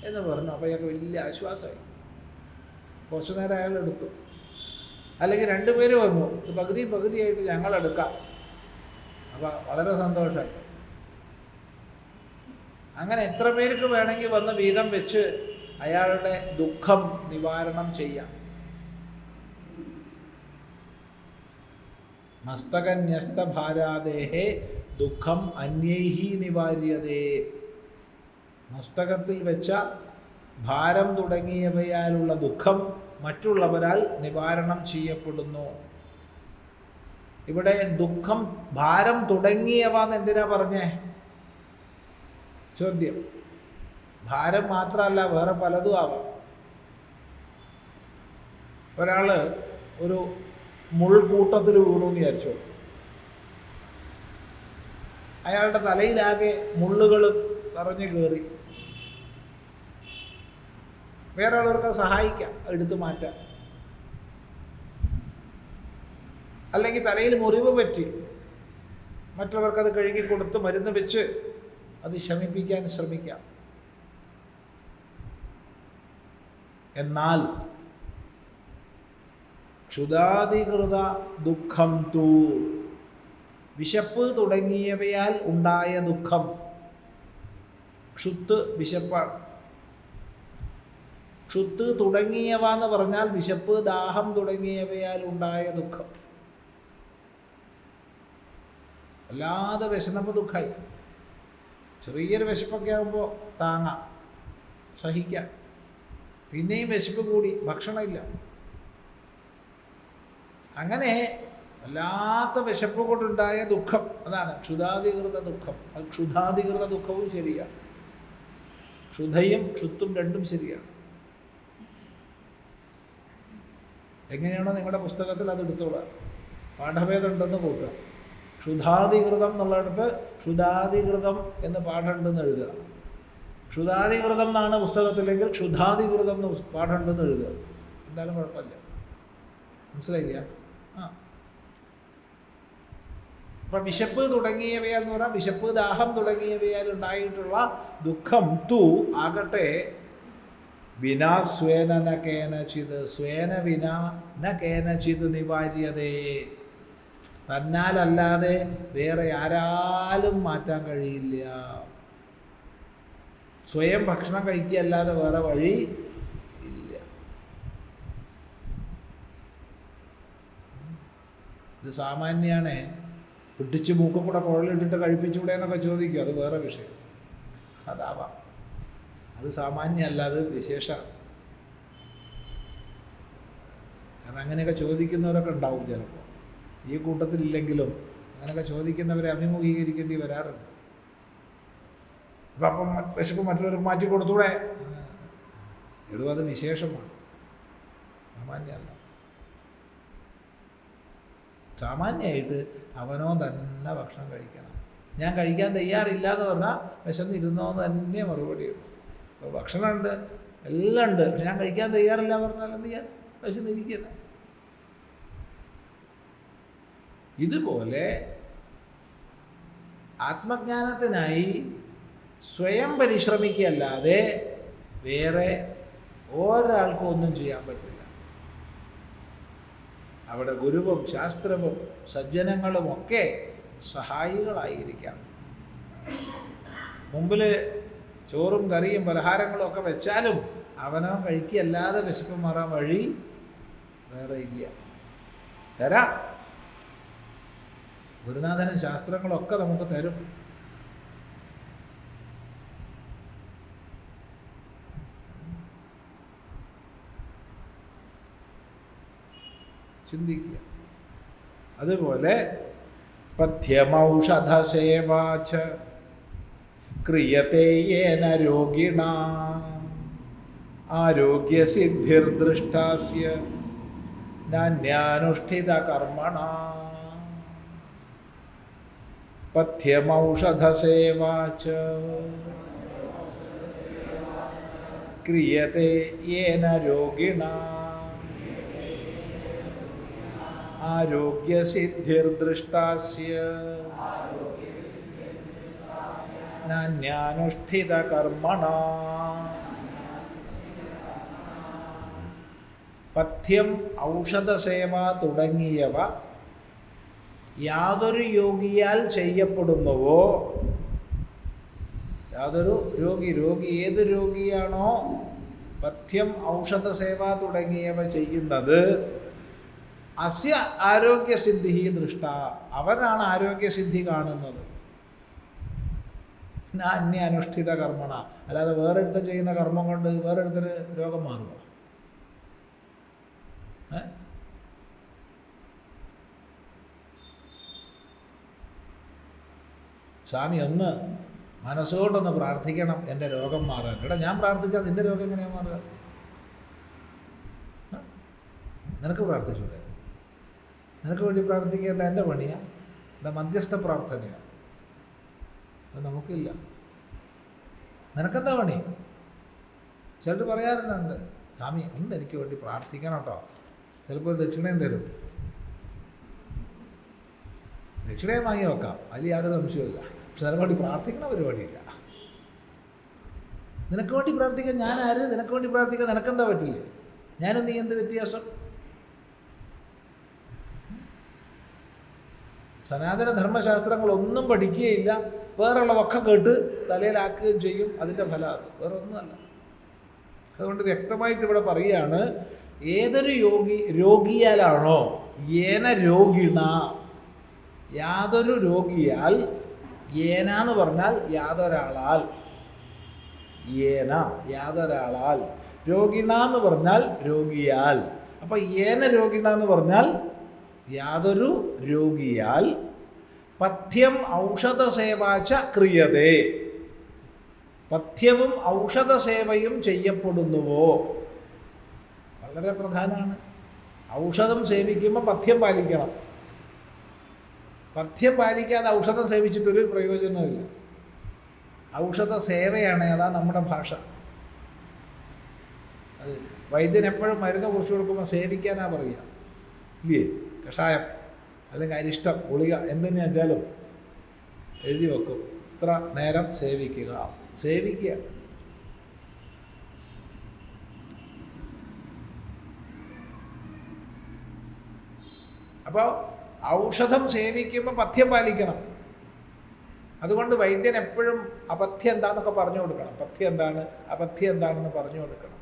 എന്ന് പറഞ്ഞു. അപ്പോൾ അയാൾക്ക് വലിയ ആശ്വാസമായി. കുറച്ചു നേരം അയാൾ എടുത്തു. അല്ലെങ്കിൽ രണ്ടുപേര് വന്നു, ഇത് പകുതിയായിട്ട് ഞങ്ങളെടുക്കാം. അപ്പോൾ വളരെ സന്തോഷമായി. അങ്ങനെ എത്ര പേർക്ക് വേണമെങ്കിൽ വന്ന് വീതം വെച്ച് അയാളുടെ ദുഃഖം നിവാരണം ചെയ്യാം. മസ്തകന്യസ്തഭാരാദേഹേ ദുഃഖം അന്യൈഹി നിവാര്യതേ. മസ്തകത്തിൽ വെച്ച ഭാരം തുടങ്ങിയവയാലുള്ള ദുഃഖം മറ്റുള്ളവരാൽ നിവാരണം ചെയ്യപ്പെടുന്നു. ഇവിടെ ദുഃഖം ഭാരം തുടങ്ങിയവ എന്ന് എന്തിനാ പറഞ്ഞേ? ചോദ്യം. ഭാരം മാത്രമല്ല, വേറെ പലതും ആവാം. ഒരാൾ ഒരു മുൾക്കൂട്ടത്തിൽ വീണു എന്ന് വിചാരിച്ചോ, അയാളുടെ തലയിലാകെ മുള്ളുകൾ നിറഞ്ഞു കയറി. വേറെ ഉള്ളവർക്ക് സഹായിക്കാം, എടുത്തു മാറ്റാം. അല്ലെങ്കിൽ തലയിൽ മുറിവ് പറ്റി, മറ്റുള്ളവർക്കത് കഴുകി കൊടുത്ത് മരുന്ന് വെച്ച് അത് ശമിപ്പിക്കാൻ ശ്രമിക്കാം. എന്നാൽ ക്ഷുധാധികൃത ദുഃഖം തൂ, വിശപ്പ് തുടങ്ങിയവയാൽ ഉണ്ടായ ദുഃഖം. ക്ഷുത്ത് വിശപ്പാണ്. ക്ഷുത്ത് തുടങ്ങിയവ എന്ന് പറഞ്ഞാൽ വിശപ്പ്, ദാഹം തുടങ്ങിയവയാൽ ഉണ്ടായ ദുഃഖം. വല്ലാതെ വിശന്നപ്പോൾ ദുഃഖമായി. ചെറിയൊരു വിശപ്പൊക്കെ ആകുമ്പോൾ താങ്ങാം, സഹിക്കാം. പിന്നെയും വിശപ്പ് കൂടി, ഭക്ഷണമില്ല. അങ്ങനെ വല്ലാത്ത വിശപ്പ് കൊണ്ടുണ്ടായ ദുഃഖം, അതാണ് ക്ഷുധാധികൃത ദുഃഖം. അത് ക്ഷുധാധികൃത ദുഃഖവും ശരിയാണ്. ക്ഷുധയും ക്ഷുത്തും രണ്ടും ശരിയാണ്. എങ്ങനെയാണോ നിങ്ങളുടെ പുസ്തകത്തിൽ അത് എടുത്തോളാം. പാഠഭേദം ഉണ്ടെന്ന് കൂട്ടുക. ക്ഷുധാധികൃതം എന്നുള്ളിടത്ത് ക്ഷുധാധികൃതം എന്ന് പാഠമുണ്ടെന്ന് എഴുതുക. ക്ഷുധാധികൃതം എന്നാണ് പുസ്തകത്തിലെങ്കിൽ ക്ഷുധാധികൃതം എന്ന് പാഠമുണ്ടെന്ന് എഴുതുക. എന്തായാലും കുഴപ്പമില്ല. മനസ്സിലായില്ല? അപ്പം വിശപ്പ് തുടങ്ങിയവയാൽ എന്ന് പറഞ്ഞാൽ വിശപ്പ്, ദാഹം തുടങ്ങിയവയാൽ ഉണ്ടായിട്ടുള്ള ദുഃഖം തു ആകട്ടെ വിനാ സ്വേന ന കേനചിത്, സ്വേന വിനാ ന കേനചിത് നിവാര്യതേ, തന്നാലല്ലാതെ വേറെ ആരാലും മാറ്റാൻ കഴിയില്ല. സ്വയം ഭക്ഷണം കഴിക്കുകയല്ലാതെ വേറെ വഴി ഇല്ല. ഇത് സാമാന്യാണ്. പിടിച്ച് മൂക്കും കൂടെ കുഴലിട്ടിട്ട് കഴിപ്പിച്ചൂടെ എന്നൊക്കെ ചോദിക്കും, അത് വേറെ വിഷയം. അതാവാം, അത് സാമാന്യമല്ല, അത് വിശേഷമാണ്. കാരണം അങ്ങനെയൊക്കെ ചോദിക്കുന്നവരൊക്കെ ഉണ്ടാവും ചിലപ്പോൾ. ഈ കൂട്ടത്തിലില്ലെങ്കിലും അങ്ങനെയൊക്കെ ചോദിക്കുന്നവരെ അഭിമുഖീകരിക്കേണ്ടി വരാറുണ്ട്. അപ്പം വിശപ്പ് മറ്റുള്ളവർക്ക് മാറ്റി കൊടുത്തൂടെ? എടോ, അത് വിശേഷമാണ്, സാമാന്യമല്ല. സാമാന്യമായിട്ട് അവനോ തന്നെ ഭക്ഷണം കഴിക്കണം. ഞാൻ കഴിക്കാൻ തയ്യാറില്ല എന്ന് പറഞ്ഞാൽ വിശന്നിരുന്നോ എന്ന് തന്നെ മറുപടിയുള്ളൂ. അപ്പോൾ ഭക്ഷണമുണ്ട്, എല്ലാം ഉണ്ട്, പക്ഷെ ഞാൻ കഴിക്കാൻ തയ്യാറില്ല പറഞ്ഞാൽ എന്ത് ചെയ്യാൻ? വിശന്നിരിക്കുന്നത്. ഇതുപോലെ ആത്മജ്ഞാനത്തിനായി സ്വയം പരിശ്രമിക്കുകയല്ലാതെ വേറെ ഒരാൾക്കും ഒന്നും ചെയ്യാൻ പറ്റില്ല. അവിടെ ഗുരുവും ശാസ്ത്രവും സജ്ജനങ്ങളുമൊക്കെ സഹായികളായിരിക്കാം. മുമ്പിൽ ചോറും കറിയും പലഹാരങ്ങളും ഒക്കെ വെച്ചാലും അവനോ കഴിക്കുകയല്ലാതെ വിശപ്പ് മാറാൻ വഴി വേറെ ഇല്ല. തരാം. ഗുരുനാഥനും ശാസ്ത്രങ്ങളൊക്കെ നമുക്ക് തരും. ചിന്തിക്കുക. അതുപോലെ പഥ്യമൗഷധസേവാച ക്രിയത്തെ യേന രോഗിണ ആരോഗ്യസിദ്ധിർദൃഷ്ടാസ്യ നാന്യാനുഷ്ഠിതകർമ്മണ. പഥ്യമൗഷധസേവാച ക്രിയത്തെ യേന രോഗിണ ആരോഗ്യസിദ്ധിർദൃഷ്ടാസ്യ നാന്യാനുഷ്ഠിതകർമ്മണ. പഥ്യം, ഔഷധസേവ തുടങ്ങിയവ യാതൊരു യോഗിയാൽ ചെയ്യപ്പെടുന്നുവോ, യാതൊരു രോഗി ഏത് രോഗിയാണോ പഥ്യം, ഔഷധസേവ തുടങ്ങിയവ ചെയ്യുന്നത്, അസ്യ ആരോഗ്യസിദ്ധി ദൃഷ്ട, അവനാണ് ആരോഗ്യസിദ്ധി കാണുന്നത്. അന്യ അനുഷ്ഠിത കർമ്മണ, അല്ലാതെ വേറൊരുത്തൻ ചെയ്യുന്ന കർമ്മം കൊണ്ട് വേറൊരുത്തന് രോഗം മാറുക? സ്വാമി ഒന്ന് മനസ്സുകൊണ്ടൊന്ന് പ്രാർത്ഥിക്കണം എൻ്റെ രോഗം മാറാൻ. എടാ, ഞാൻ പ്രാർത്ഥിച്ചാൽ നിൻ്റെ രോഗം എങ്ങനെയാണ് മാറുക? നിനക്ക് പ്രാർത്ഥിച്ചൂടെ? നിനക്ക് വേണ്ടി പ്രാർത്ഥിക്കേണ്ട എൻ്റെ പണിയാണ്, എന്താ മധ്യസ്ഥ പ്രാർത്ഥനയാണ്. അത് നമുക്കില്ല. നിനക്കെന്താ പണി? ചിലർ പറയാറുണ്ട്, സ്വാമി ഒന്ന് എനിക്ക് വേണ്ടി പ്രാർത്ഥിക്കണം കേട്ടോ. ചിലപ്പോൾ ദക്ഷിണയും തരും. ദക്ഷിണയും വാങ്ങി വെക്കാം, അതിൽ യാതൊരു സംശയമില്ല. പക്ഷെ നിനക്ക് വേണ്ടി പ്രാർത്ഥിക്കണ പരിപാടിയില്ല. നിനക്ക് വേണ്ടി പ്രാർത്ഥിക്കാൻ ഞാൻ ആര്? നിനക്ക് വേണ്ടി പ്രാർത്ഥിക്കാൻ നിനക്കെന്താ പറ്റില്ലേ? ഞാനും നീ എന്ത് വ്യത്യാസം? സനാതന ധർമ്മശാസ്ത്രങ്ങളൊന്നും പഠിക്കുകയില്ല, വേറുള്ളതൊക്കെ കേട്ട് തലയിലാക്കുകയും ചെയ്യും. അതിൻ്റെ ഫലം അത് വേറെ ഒന്നുമല്ല. അതുകൊണ്ട് വ്യക്തമായിട്ട് ഇവിടെ പറയുകയാണ്, ഏതൊരു രോഗിയാലാണോ, ഏന രോഗിണ, യാതൊരു രോഗിയാൽ, ഏന എന്ന് പറഞ്ഞാൽ യാതൊരാളാൽ, ഏന യാതൊരാളാൽ, രോഗിണ എന്ന് പറഞ്ഞാൽ രോഗിയാൽ. അപ്പം ഏന രോഗിണ എന്ന് പറഞ്ഞാൽ യാതൊരു രോഗിയാൽ പഥ്യം ഔഷധസേവാച ക്രിയതേ, പഥ്യവും ഔഷധസേവയും ചെയ്യപ്പെടുന്നുവോ? വളരെ പ്രധാനമാണ്. ഔഷധം സേവിക്കുമ്പോൾ പഥ്യം പാലിക്കണം. പഥ്യം പാലിക്കാതെ ഔഷധം സേവിച്ചിട്ടൊരു പ്രയോജനമില്ല. ഔഷധ സേവയാണ്, അതാ നമ്മുടെ ഭാഷ. അത് വൈദ്യൻ എപ്പോഴും മരുന്ന് കുറിച്ച് കൊടുക്കുമ്പോൾ സേവിക്കാനാ പറയുക, ഇല്ലേ? കഷായം അല്ലെങ്കിൽ അരിഷ്ടം, ഗുളിക എന്തെന്ന് വെച്ചാലും എഴുതി വെക്കും, ഇത്ര നേരം സേവിക്കുക. സേവിക്കുക. അപ്പോൾ ഔഷധം സേവിക്കുമ്പോൾ പഥ്യം പാലിക്കണം. അതുകൊണ്ട് വൈദ്യൻ എപ്പോഴും അപഥ്യം എന്താണെന്നൊക്കെ പറഞ്ഞു കൊടുക്കണം. പഥ്യം എന്താണ്, അപഥ്യം എന്താണെന്ന് പറഞ്ഞു കൊടുക്കണം.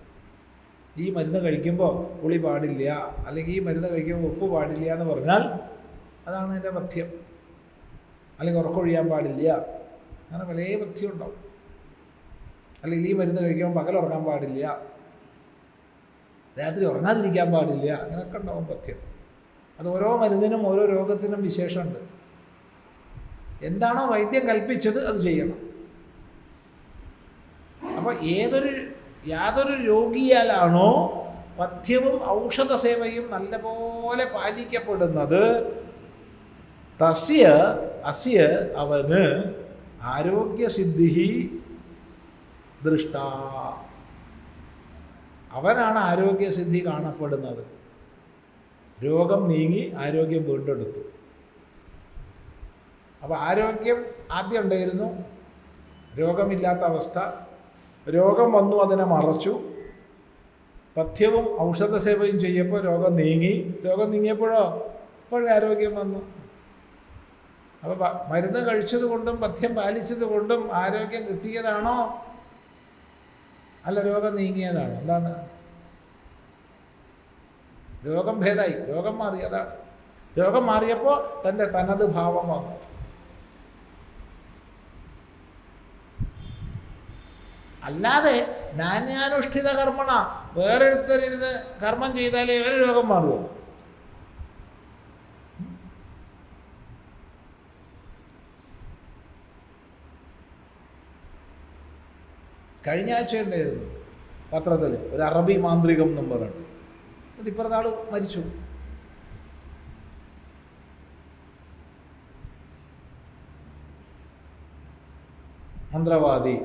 ഈ മരുന്ന് കഴിക്കുമ്പോൾ പുളി പാടില്ല, അല്ലെങ്കിൽ ഈ മരുന്ന് കഴിക്കുമ്പോൾ ഉപ്പ് പാടില്ല എന്ന് പറഞ്ഞാൽ അതാണ് എൻ്റെ പഥ്യം. അല്ലെങ്കിൽ ഉറക്കൊഴിയാൻ പാടില്ല, അങ്ങനെ പല പഥ്യം ഉണ്ടാവും. അല്ലെങ്കിൽ ഈ മരുന്ന് കഴിക്കുമ്പോൾ പകലുറങ്ങാൻ പാടില്ല, രാത്രി ഉറങ്ങാതിരിക്കാൻ പാടില്ല, അങ്ങനെയൊക്കെ ഉണ്ടാവും പഥ്യം. അത് ഓരോ മരുന്നിനും ഓരോ രോഗത്തിനും വിശേഷമുണ്ട്. എന്താണോ വൈദ്യം കൽപ്പിച്ചത് അത് ചെയ്യണം. അപ്പോൾ യാതൊരു രോഗിയാലാണോ പഥ്യവും ഔഷധസേവയും നല്ലപോലെ പാലിക്കപ്പെടുന്നത്, അസ്യ അവന് ആരോഗ്യസിദ്ധി ദൃഷ്ട, അവനാണ് ആരോഗ്യസിദ്ധി കാണപ്പെടുന്നത്. രോഗം നീങ്ങി ആരോഗ്യം വീണ്ടെടുത്തു. അപ്പോൾ ആരോഗ്യം ആദ്യം ഉണ്ടായിരുന്നു, രോഗമില്ലാത്ത അവസ്ഥ. രോഗം വന്നു, അതിനെ മറച്ചു. പഥ്യവും ഔഷധസേവയും ചെയ്യപ്പോൾ രോഗം നീങ്ങി. രോഗം നീങ്ങിയപ്പോഴോ ഇപ്പോഴും ആരോഗ്യം വന്നു. അപ്പോൾ മരുന്ന് കഴിച്ചത് കൊണ്ടും പഥ്യം പാലിച്ചത് കൊണ്ടും ആരോഗ്യം കിട്ടിയതാണോ? അല്ല, രോഗം നീങ്ങിയതാണ്. എന്താണ്? രോഗം ഭേദമായി, രോഗം മാറി. അതാണ്. രോഗം മാറിയപ്പോൾ തൻ്റെ തനത് ഭാവം വന്നു. അല്ലാതെ നാന്യാനുഷ്ഠിത കർമ്മണ വേറൊരുത്തരിരുന്ന് കർമ്മം ചെയ്താലേ ഇവരെ രോഗം മാറുമോ? കഴിഞ്ഞ ആഴ്ച ഉണ്ടായിരുന്നു പത്രത്തിൽ ഒരു അറബി മാന്ത്രികം എന്നും പറഞ്ഞിട്ട്. എന്നിട്ട് ഇപ്പുറത്തെ ആൾ മരിച്ചു. മന്ത്രവാദി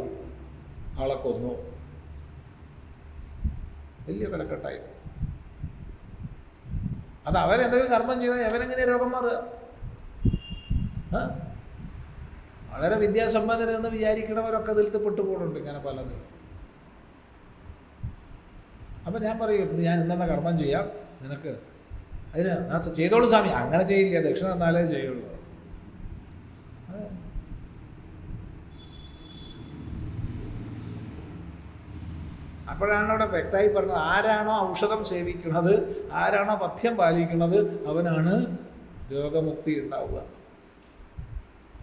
ആളെ കൊന്നു. വലിയ തലക്കെട്ടായി. അത് അവരെന്തെങ്കിലും കർമ്മം ചെയ്താൽ അവരെങ്ങനെ രോഗം മാറുക? വളരെ വിദ്യാസമ്പന്നരെന്ന് വിചാരിക്കണവരൊക്കെ ഇതിലത്ത് പെട്ടുപോകുന്നുണ്ട് ഇങ്ങനെ പലതും. അപ്പം ഞാൻ പറയും, ഞാൻ ഇന്നെന്ന കർമ്മം ചെയ്യാം, നിനക്ക് അതിന് ചെയ്തോളൂ സ്വാമി. അങ്ങനെ ചെയ്യില്ല, ദക്ഷിണ തന്നാലേ ചെയ്യുള്ളൂ. അപ്പോഴാണ് അവിടെ വ്യക്തമായി പറഞ്ഞത്, ആരാണോ ഔഷധം സേവിക്കുന്നത്, ആരാണോ പഥ്യം പാലിക്കുന്നത്, അവനാണ് രോഗമുക്തി ഉണ്ടാവുക.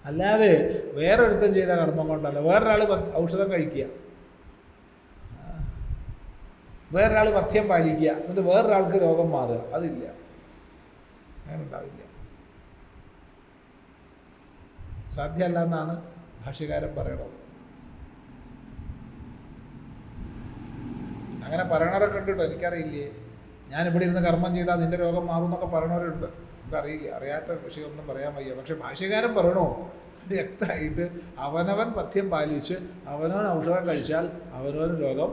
അല്ലാതെ വേറൊരുത്തം ചെയ്ത കർമ്മം കൊണ്ടല്ല. വേറൊരാൾ ഔഷധം കഴിക്കുക, വേറൊരാൾ പഥ്യം പാലിക്കുക, എന്നിട്ട് വേറൊരാൾക്ക് രോഗം മാറുക, അതില്ല, അങ്ങനെ ഉണ്ടാവില്ല. സാധ്യമല്ല എന്നാണ് ഭാഷ്യകാരൻ പറയണത്. അങ്ങനെ പറയണവരൊക്കെ ഉണ്ട് കേട്ടോ, എനിക്കറിയില്ലേ. ഞാനിവിടെ ഇരുന്ന് കർമ്മം ചെയ്താൽ നിൻ്റെ രോഗം മാറും എന്നൊക്കെ പറയണവരുണ്ട്. എനിക്കറിയില്ല, അറിയാത്ത വിഷയമൊന്നും പറയാൻ വയ്യ. പക്ഷെ ഭാഷ്യകാരൻ പറയണോ വ്യക്തമായിട്ട്, അവനവൻ പഥ്യം പാലിച്ച് അവനവൻ ഔഷധം കഴിച്ചാൽ അവനവൻ രോഗം.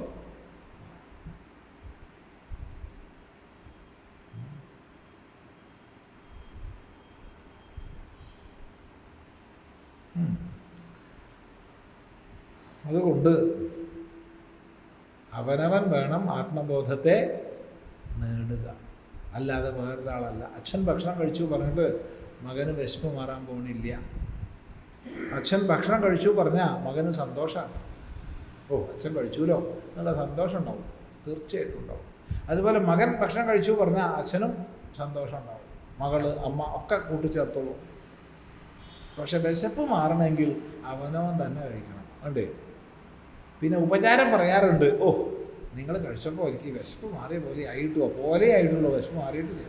അതുകൊണ്ട് അവനവൻ വേണം ആത്മബോധത്തെ നേടുക, അല്ലാതെ വേറൊരാളല്ല. അച്ഛൻ ഭക്ഷണം കഴിച്ചു പറഞ്ഞിട്ട് മകന് വിശപ്പ് മാറാൻ പോകണില്ല. അച്ഛൻ ഭക്ഷണം കഴിച്ചു പറഞ്ഞാൽ മകന് സന്തോഷമാണ്. ഓ, അച്ഛൻ കഴിച്ചുല്ലോ എന്നുള്ള സന്തോഷം ഉണ്ടാവും, തീർച്ചയായിട്ടും ഉണ്ടാവും. അതുപോലെ മകൻ ഭക്ഷണം കഴിച്ചു പറഞ്ഞാൽ അച്ഛനും സന്തോഷം ഉണ്ടാവും, മകള്, അമ്മ ഒക്കെ കൂട്ടിച്ചേർത്തോളൂ. പക്ഷെ വിശപ്പ് മാറണമെങ്കിൽ അവനവൻ തന്നെ കഴിക്കണം. അല്ലേ? പിന്നെ ഉപചാരം പറയാറുണ്ട്, ഓ നിങ്ങൾ കഴിച്ചപ്പോൾ എനിക്ക് വിശപ്പ് മാറിയ പോലെ ആയിട്ടുള്ളൂ, വിശപ്പ് മാറിയിട്ടില്ല.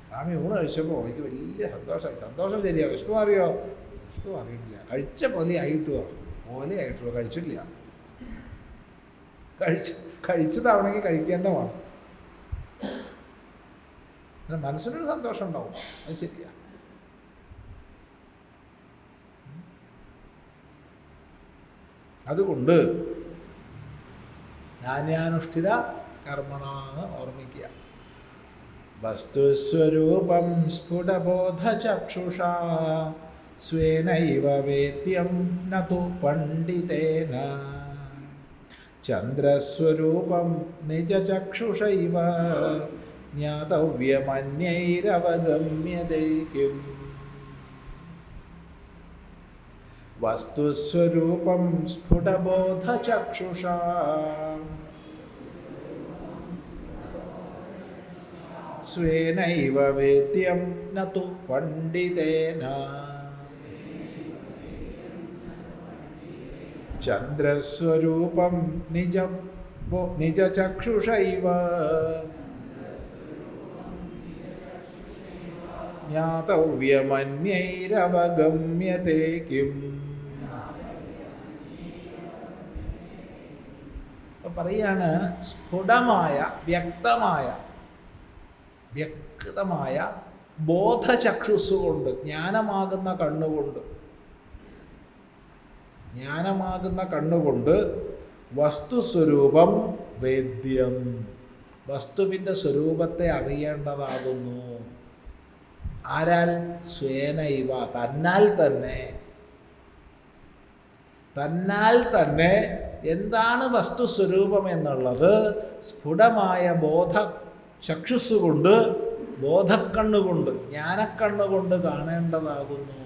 സ്വാമി ഊണ് കഴിച്ചപ്പോൾ എനിക്ക് വലിയ സന്തോഷമായി. സന്തോഷം ശരിയാ, വിശപ്പ് മാറിയോ? വിശപ്പ് മാറിയിട്ടില്ല. കഴിച്ച പോലെ ആയിട്ടുള്ളൂ, കഴിച്ചിട്ടില്ല. കഴിച്ചതാവണമെങ്കിൽ കഴിക്കേണ്ടതാണ്. മനസ്സിനൊരു സന്തോഷം ഉണ്ടാവും, അത് ശരിയാ. അതുകൊണ്ട് നാന്യാനുഷ്ഠിത കർമ്മണാന്ന് ഓർമ്മിക്കുക. വസ്തുസ്വരൂപം സ്ഫുടബോധചക്ഷുഷാ സ്വേനൈവ വേദ്യം നതു പണ്ഡിതേന ചന്ദ്രസ്വരൂപം നിജചക്ഷുഷൈവ ജ്ഞാതവ്യമന്യൈരവഗമ്യതേ കിം. വസ്തുസ്വരൂപം സ്ഫുടബോധചക്ഷുഷാ സ്വേനൈവ വേദ്യം നതു പണ്ഡിതേന ചന്ദ്രസ്വരൂപം നിജചക്ഷുഷൈവ ജ്ഞാതവ്യമന്യൈരവഗമ്യതേ കിം. പറയാണ്, സ്ഫുടമായ വ്യക്തമായ ബോധചക്ഷുസ്സുകൊണ്ട്, ജ്ഞാനമാകുന്ന കണ്ണുകൊണ്ട് വസ്തുസ്വരൂപം വേദ്യം, വസ്തുവിൻ്റെ സ്വരൂപത്തെ അറിയേണ്ടതാകുന്നു. ആരാൽ? സ്വേനൈവ, തന്നാൽ തന്നെ എന്താണ് വസ്തുസ്വരൂപം എന്നുള്ളത് സ്ഫുടമായ ചക്ഷുസ്സുകൊണ്ട്, ബോധക്കണ്ണുകൊണ്ട്, ജ്ഞാനക്കണ്ണുകൊണ്ട് കാണേണ്ടതാകുന്നു.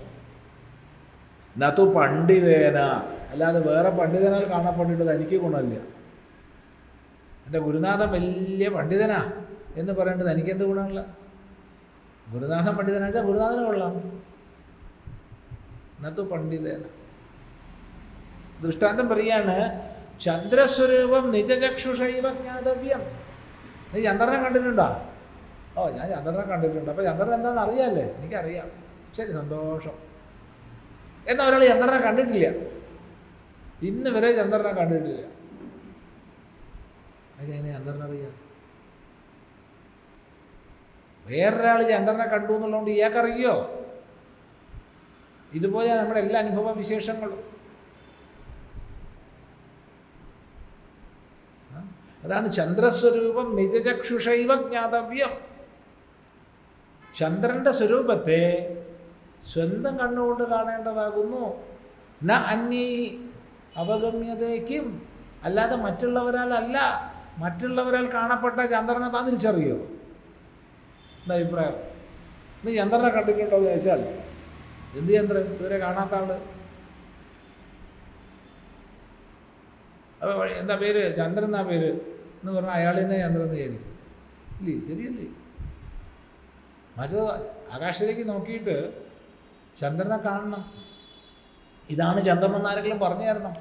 നതു പണ്ഡിതേന, അല്ലാതെ വേറെ പണ്ഡിതനാൽ കാണപ്പെട്ടിട്ട് തനിക്ക് ഗുണമില്ല. എൻ്റെ ഗുരുനാഥൻ വലിയ പണ്ഡിതനാ എന്ന് പറയേണ്ടത് എനിക്കെന്ത് ഗുണമില്ല? ഗുരുനാഥൻ പണ്ഡിതനായിട്ട് ഗുരുനാഥന് കൊള്ളാം. എന്നത്തു പണ്ഡിതന. ദൃഷ്ടാന്തം പറയാണ്, ചന്ദ്രസ്വരൂപം നിജചക്ഷുഷൈവ ജ്ഞാതവ്യം. നീ ചന്ദ്രനെ കണ്ടിട്ടുണ്ടോ? ഓ, ഞാൻ ചന്ദ്രനെ കണ്ടിട്ടുണ്ട്. അപ്പോൾ ചന്ദ്രൻ എന്താണെന്ന് അറിയാമല്ലേ? എനിക്കറിയാം. ശരി, സന്തോഷം. എന്നാൽ ഒരാൾ ചന്ദ്രനെ കണ്ടിട്ടില്ല, ഇന്ന് വരെ ചന്ദ്രനെ കണ്ടിട്ടില്ല. അതെങ്ങനെ ചന്ദ്രനറിയാം? വേറൊരാൾ ചന്ദ്രനെ കണ്ടു എന്നുള്ളതുകൊണ്ട് ഇയാൾക്കറിയോ? ഇതുപോലെ നമ്മുടെ എല്ലാ അനുഭവ വിശേഷങ്ങളും. അതാണ് ചന്ദ്രസ്വരൂപം നിജചക്ഷുഷൈവ ജ്ഞാതവ്യം. ചന്ദ്രൻ്റെ സ്വരൂപത്തെ സ്വന്തം കണ്ണുകൊണ്ട് കാണേണ്ടതാകുന്നു. ന അന്യൈ അവഗമ്യതയ്ക്കും, അല്ലാതെ മറ്റുള്ളവരാലല്ല. മറ്റുള്ളവരാൽ കാണപ്പെട്ട ചന്ദ്രനെ താൻ തിരിച്ചറിയോ? എന്താ അഭിപ്രായം? നീ ചന്ദ്രനെ കണ്ടിട്ടുണ്ടോ എന്ന് ചോദിച്ചാൽ, എന്ത് ചന്ദ്രൻ? ഇതുവരെ കാണാത്ത ആള്. അപ്പോൾ എന്താ പേര്? ചന്ദ്രൻ എന്നാ പേര് എന്ന് പറഞ്ഞാൽ അയാളിനെ ചന്ദ്രൻ എന്ന് വിചാരിക്കും. ഇല്ലേ? ശരിയല്ലേ? മറ്റു ആകാശത്തിലേക്ക് നോക്കിയിട്ട് ചന്ദ്രനെ കാണണം. ഇതാണ് ചന്ദ്രൻ എന്നാരെങ്കിലും പറഞ്ഞു തരണം.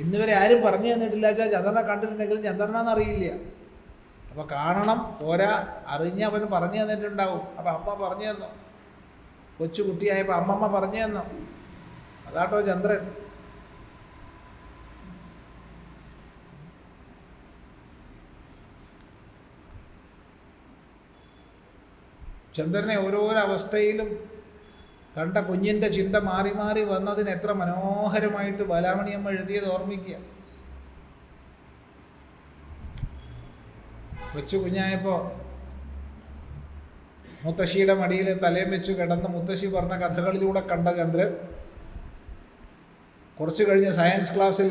ഇന്നുവരെ ആരും പറഞ്ഞു തന്നിട്ടില്ല. ചന്ദ്രനെ കണ്ടിട്ടുണ്ടെങ്കിലും ചന്ദ്രനാന്നറിയില്ല. അപ്പോൾ കാണണം പോരാ, അറിഞ്ഞവൻ പറഞ്ഞു തന്നിട്ടുണ്ടാവും. അപ്പം അമ്മ പറഞ്ഞു തന്നു, കൊച്ചു കുട്ടിയായപ്പോൾ അമ്മമ്മ പറഞ്ഞു തന്നു. അതാട്ടോ ചന്ദ്രൻ. ചന്ദ്രനെ ഓരോരോ അവസ്ഥയിലും കണ്ട കുഞ്ഞിൻ്റെ ചിന്ത മാറി മാറി വന്നതിന് എത്ര മനോഹരമായിട്ട് ബാലാമണിയമ്മ എഴുതിയത് ഓർമ്മിക്കുക. കൊച്ചു കുഞ്ഞായപ്പോൾ മുത്തശ്ശിയുടെ മടിയിൽ തലയും വെച്ച് കിടന്ന് മുത്തശ്ശി പറഞ്ഞ കഥകളിലൂടെ കണ്ട ചന്ദ്രൻ, കുറച്ച് കഴിഞ്ഞ് സയൻസ് ക്ലാസ്സിൽ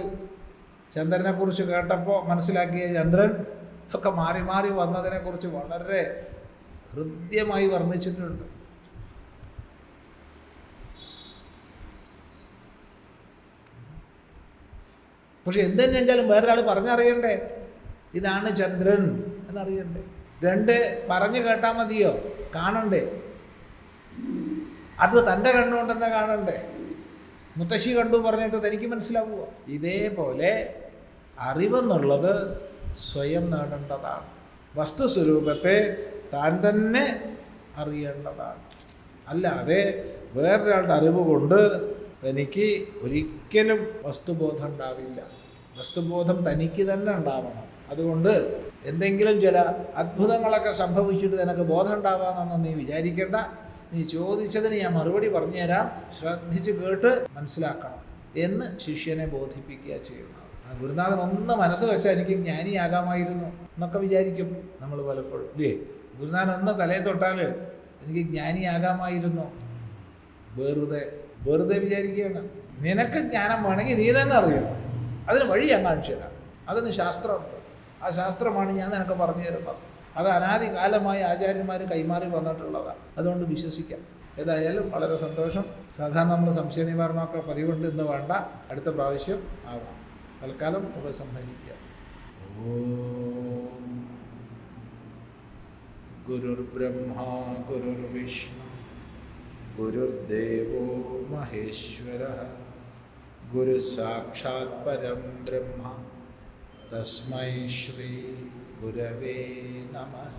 ചന്ദ്രനെക്കുറിച്ച് കേട്ടപ്പോൾ മനസ്സിലാക്കിയ ചന്ദ്രൻ, ഇതൊക്കെ മാറി മാറി വന്നതിനെക്കുറിച്ച് വളരെ ഹൃദ്യമായി വർണ്ണിച്ചിട്ടുണ്ട്. പക്ഷെ എന്തെന്നെങ്കിലും വേറൊരാൾ പറഞ്ഞറിയണ്ടേ? ഇതാണ് ചന്ദ്രൻ എന്നറിയണ്ടേ? രണ്ട് പറഞ്ഞു കേട്ടാൽ മതിയോ? കാണണ്ടേ? അത് തൻ്റെ കണ്ണുകൊണ്ട് തന്നെ കാണണ്ടേ? മുത്തശ്ശി കണ്ടു പറഞ്ഞിട്ട് തനിക്ക് മനസ്സിലാവുക? ഇതേപോലെ അറിവെന്നുള്ളത് സ്വയം നേടേണ്ടതാണ്. വസ്തുസ്വരൂപത്തെ താൻ തന്നെ അറിയേണ്ടതാണ്. അല്ലാതെ വേറൊരാളുടെ അറിവ് കൊണ്ട് തനിക്ക് ഒരിക്കലും വസ്തുബോധം ഉണ്ടാവില്ല. വസ്തുബോധം തനിക്ക് തന്നെ ഉണ്ടാവണം. അതുകൊണ്ട് എന്തെങ്കിലും ചില അത്ഭുതങ്ങളൊക്കെ സംഭവിച്ചിട്ട് നിനക്ക് ബോധം ഉണ്ടാവാമെന്നൊന്നും നീ വിചാരിക്കേണ്ട. നീ ചോദിച്ചതിന് ഞാൻ മറുപടി പറഞ്ഞു തരാം, ശ്രദ്ധിച്ച് കേട്ട് മനസ്സിലാക്കണം എന്ന് ശിഷ്യനെ ബോധിപ്പിക്കുക ചെയ്യുന്നത്. ഗുരുനാഥൻ ഒന്ന് മനസ്സ് വെച്ചാൽ എനിക്ക് ജ്ഞാനിയാകാമായിരുന്നു എന്നൊക്കെ വിചാരിക്കും നമ്മൾ പലപ്പോഴും, ഇല്ലേ? ഗുരുനാഥൻ ഒന്ന് തലയെ തൊട്ടാൽ എനിക്ക് ജ്ഞാനിയാകാമായിരുന്നു. വെറുതെ വിചാരിക്കുകയാണ്. നിനക്ക് ജ്ഞാനം വേണമെങ്കിൽ നീ തന്നെ അറിയണം. അതിന് വഴി ഞാൻ കാണിച്ചു തരാം. അതിന് ശാസ്ത്രമുണ്ട്. ആ ശാസ്ത്രമാണ് ഞാൻ നിനക്ക് പറഞ്ഞു തരുന്നത്. അത് അനാദികാലമായി ആചാര്യന്മാർ കൈമാറി വന്നിട്ടുള്ളതാണ്. അതുകൊണ്ട് വിശ്വസിക്കാം. ഏതായാലും വളരെ സന്തോഷം. സാധാരണ നമ്മൾ സംശയ നിവാരണമൊക്കെ പതിവുണ്ട്, ഇന്ന് വേണ്ട, അടുത്ത പ്രാവശ്യം ആവാം. തൽക്കാലം ഉപസംഹരിക്കുക. ഓം ഗുരുർബ്രഹ്മാ ഗുരുർവിഷ്ണു ഗുരുർദേവോ മഹേശ്വരഃ ഗുരു സാക്ഷാത് പരം ബ്രഹ്മ തസ്മൈ ശ്രീ ഗുരവേ നമഃ.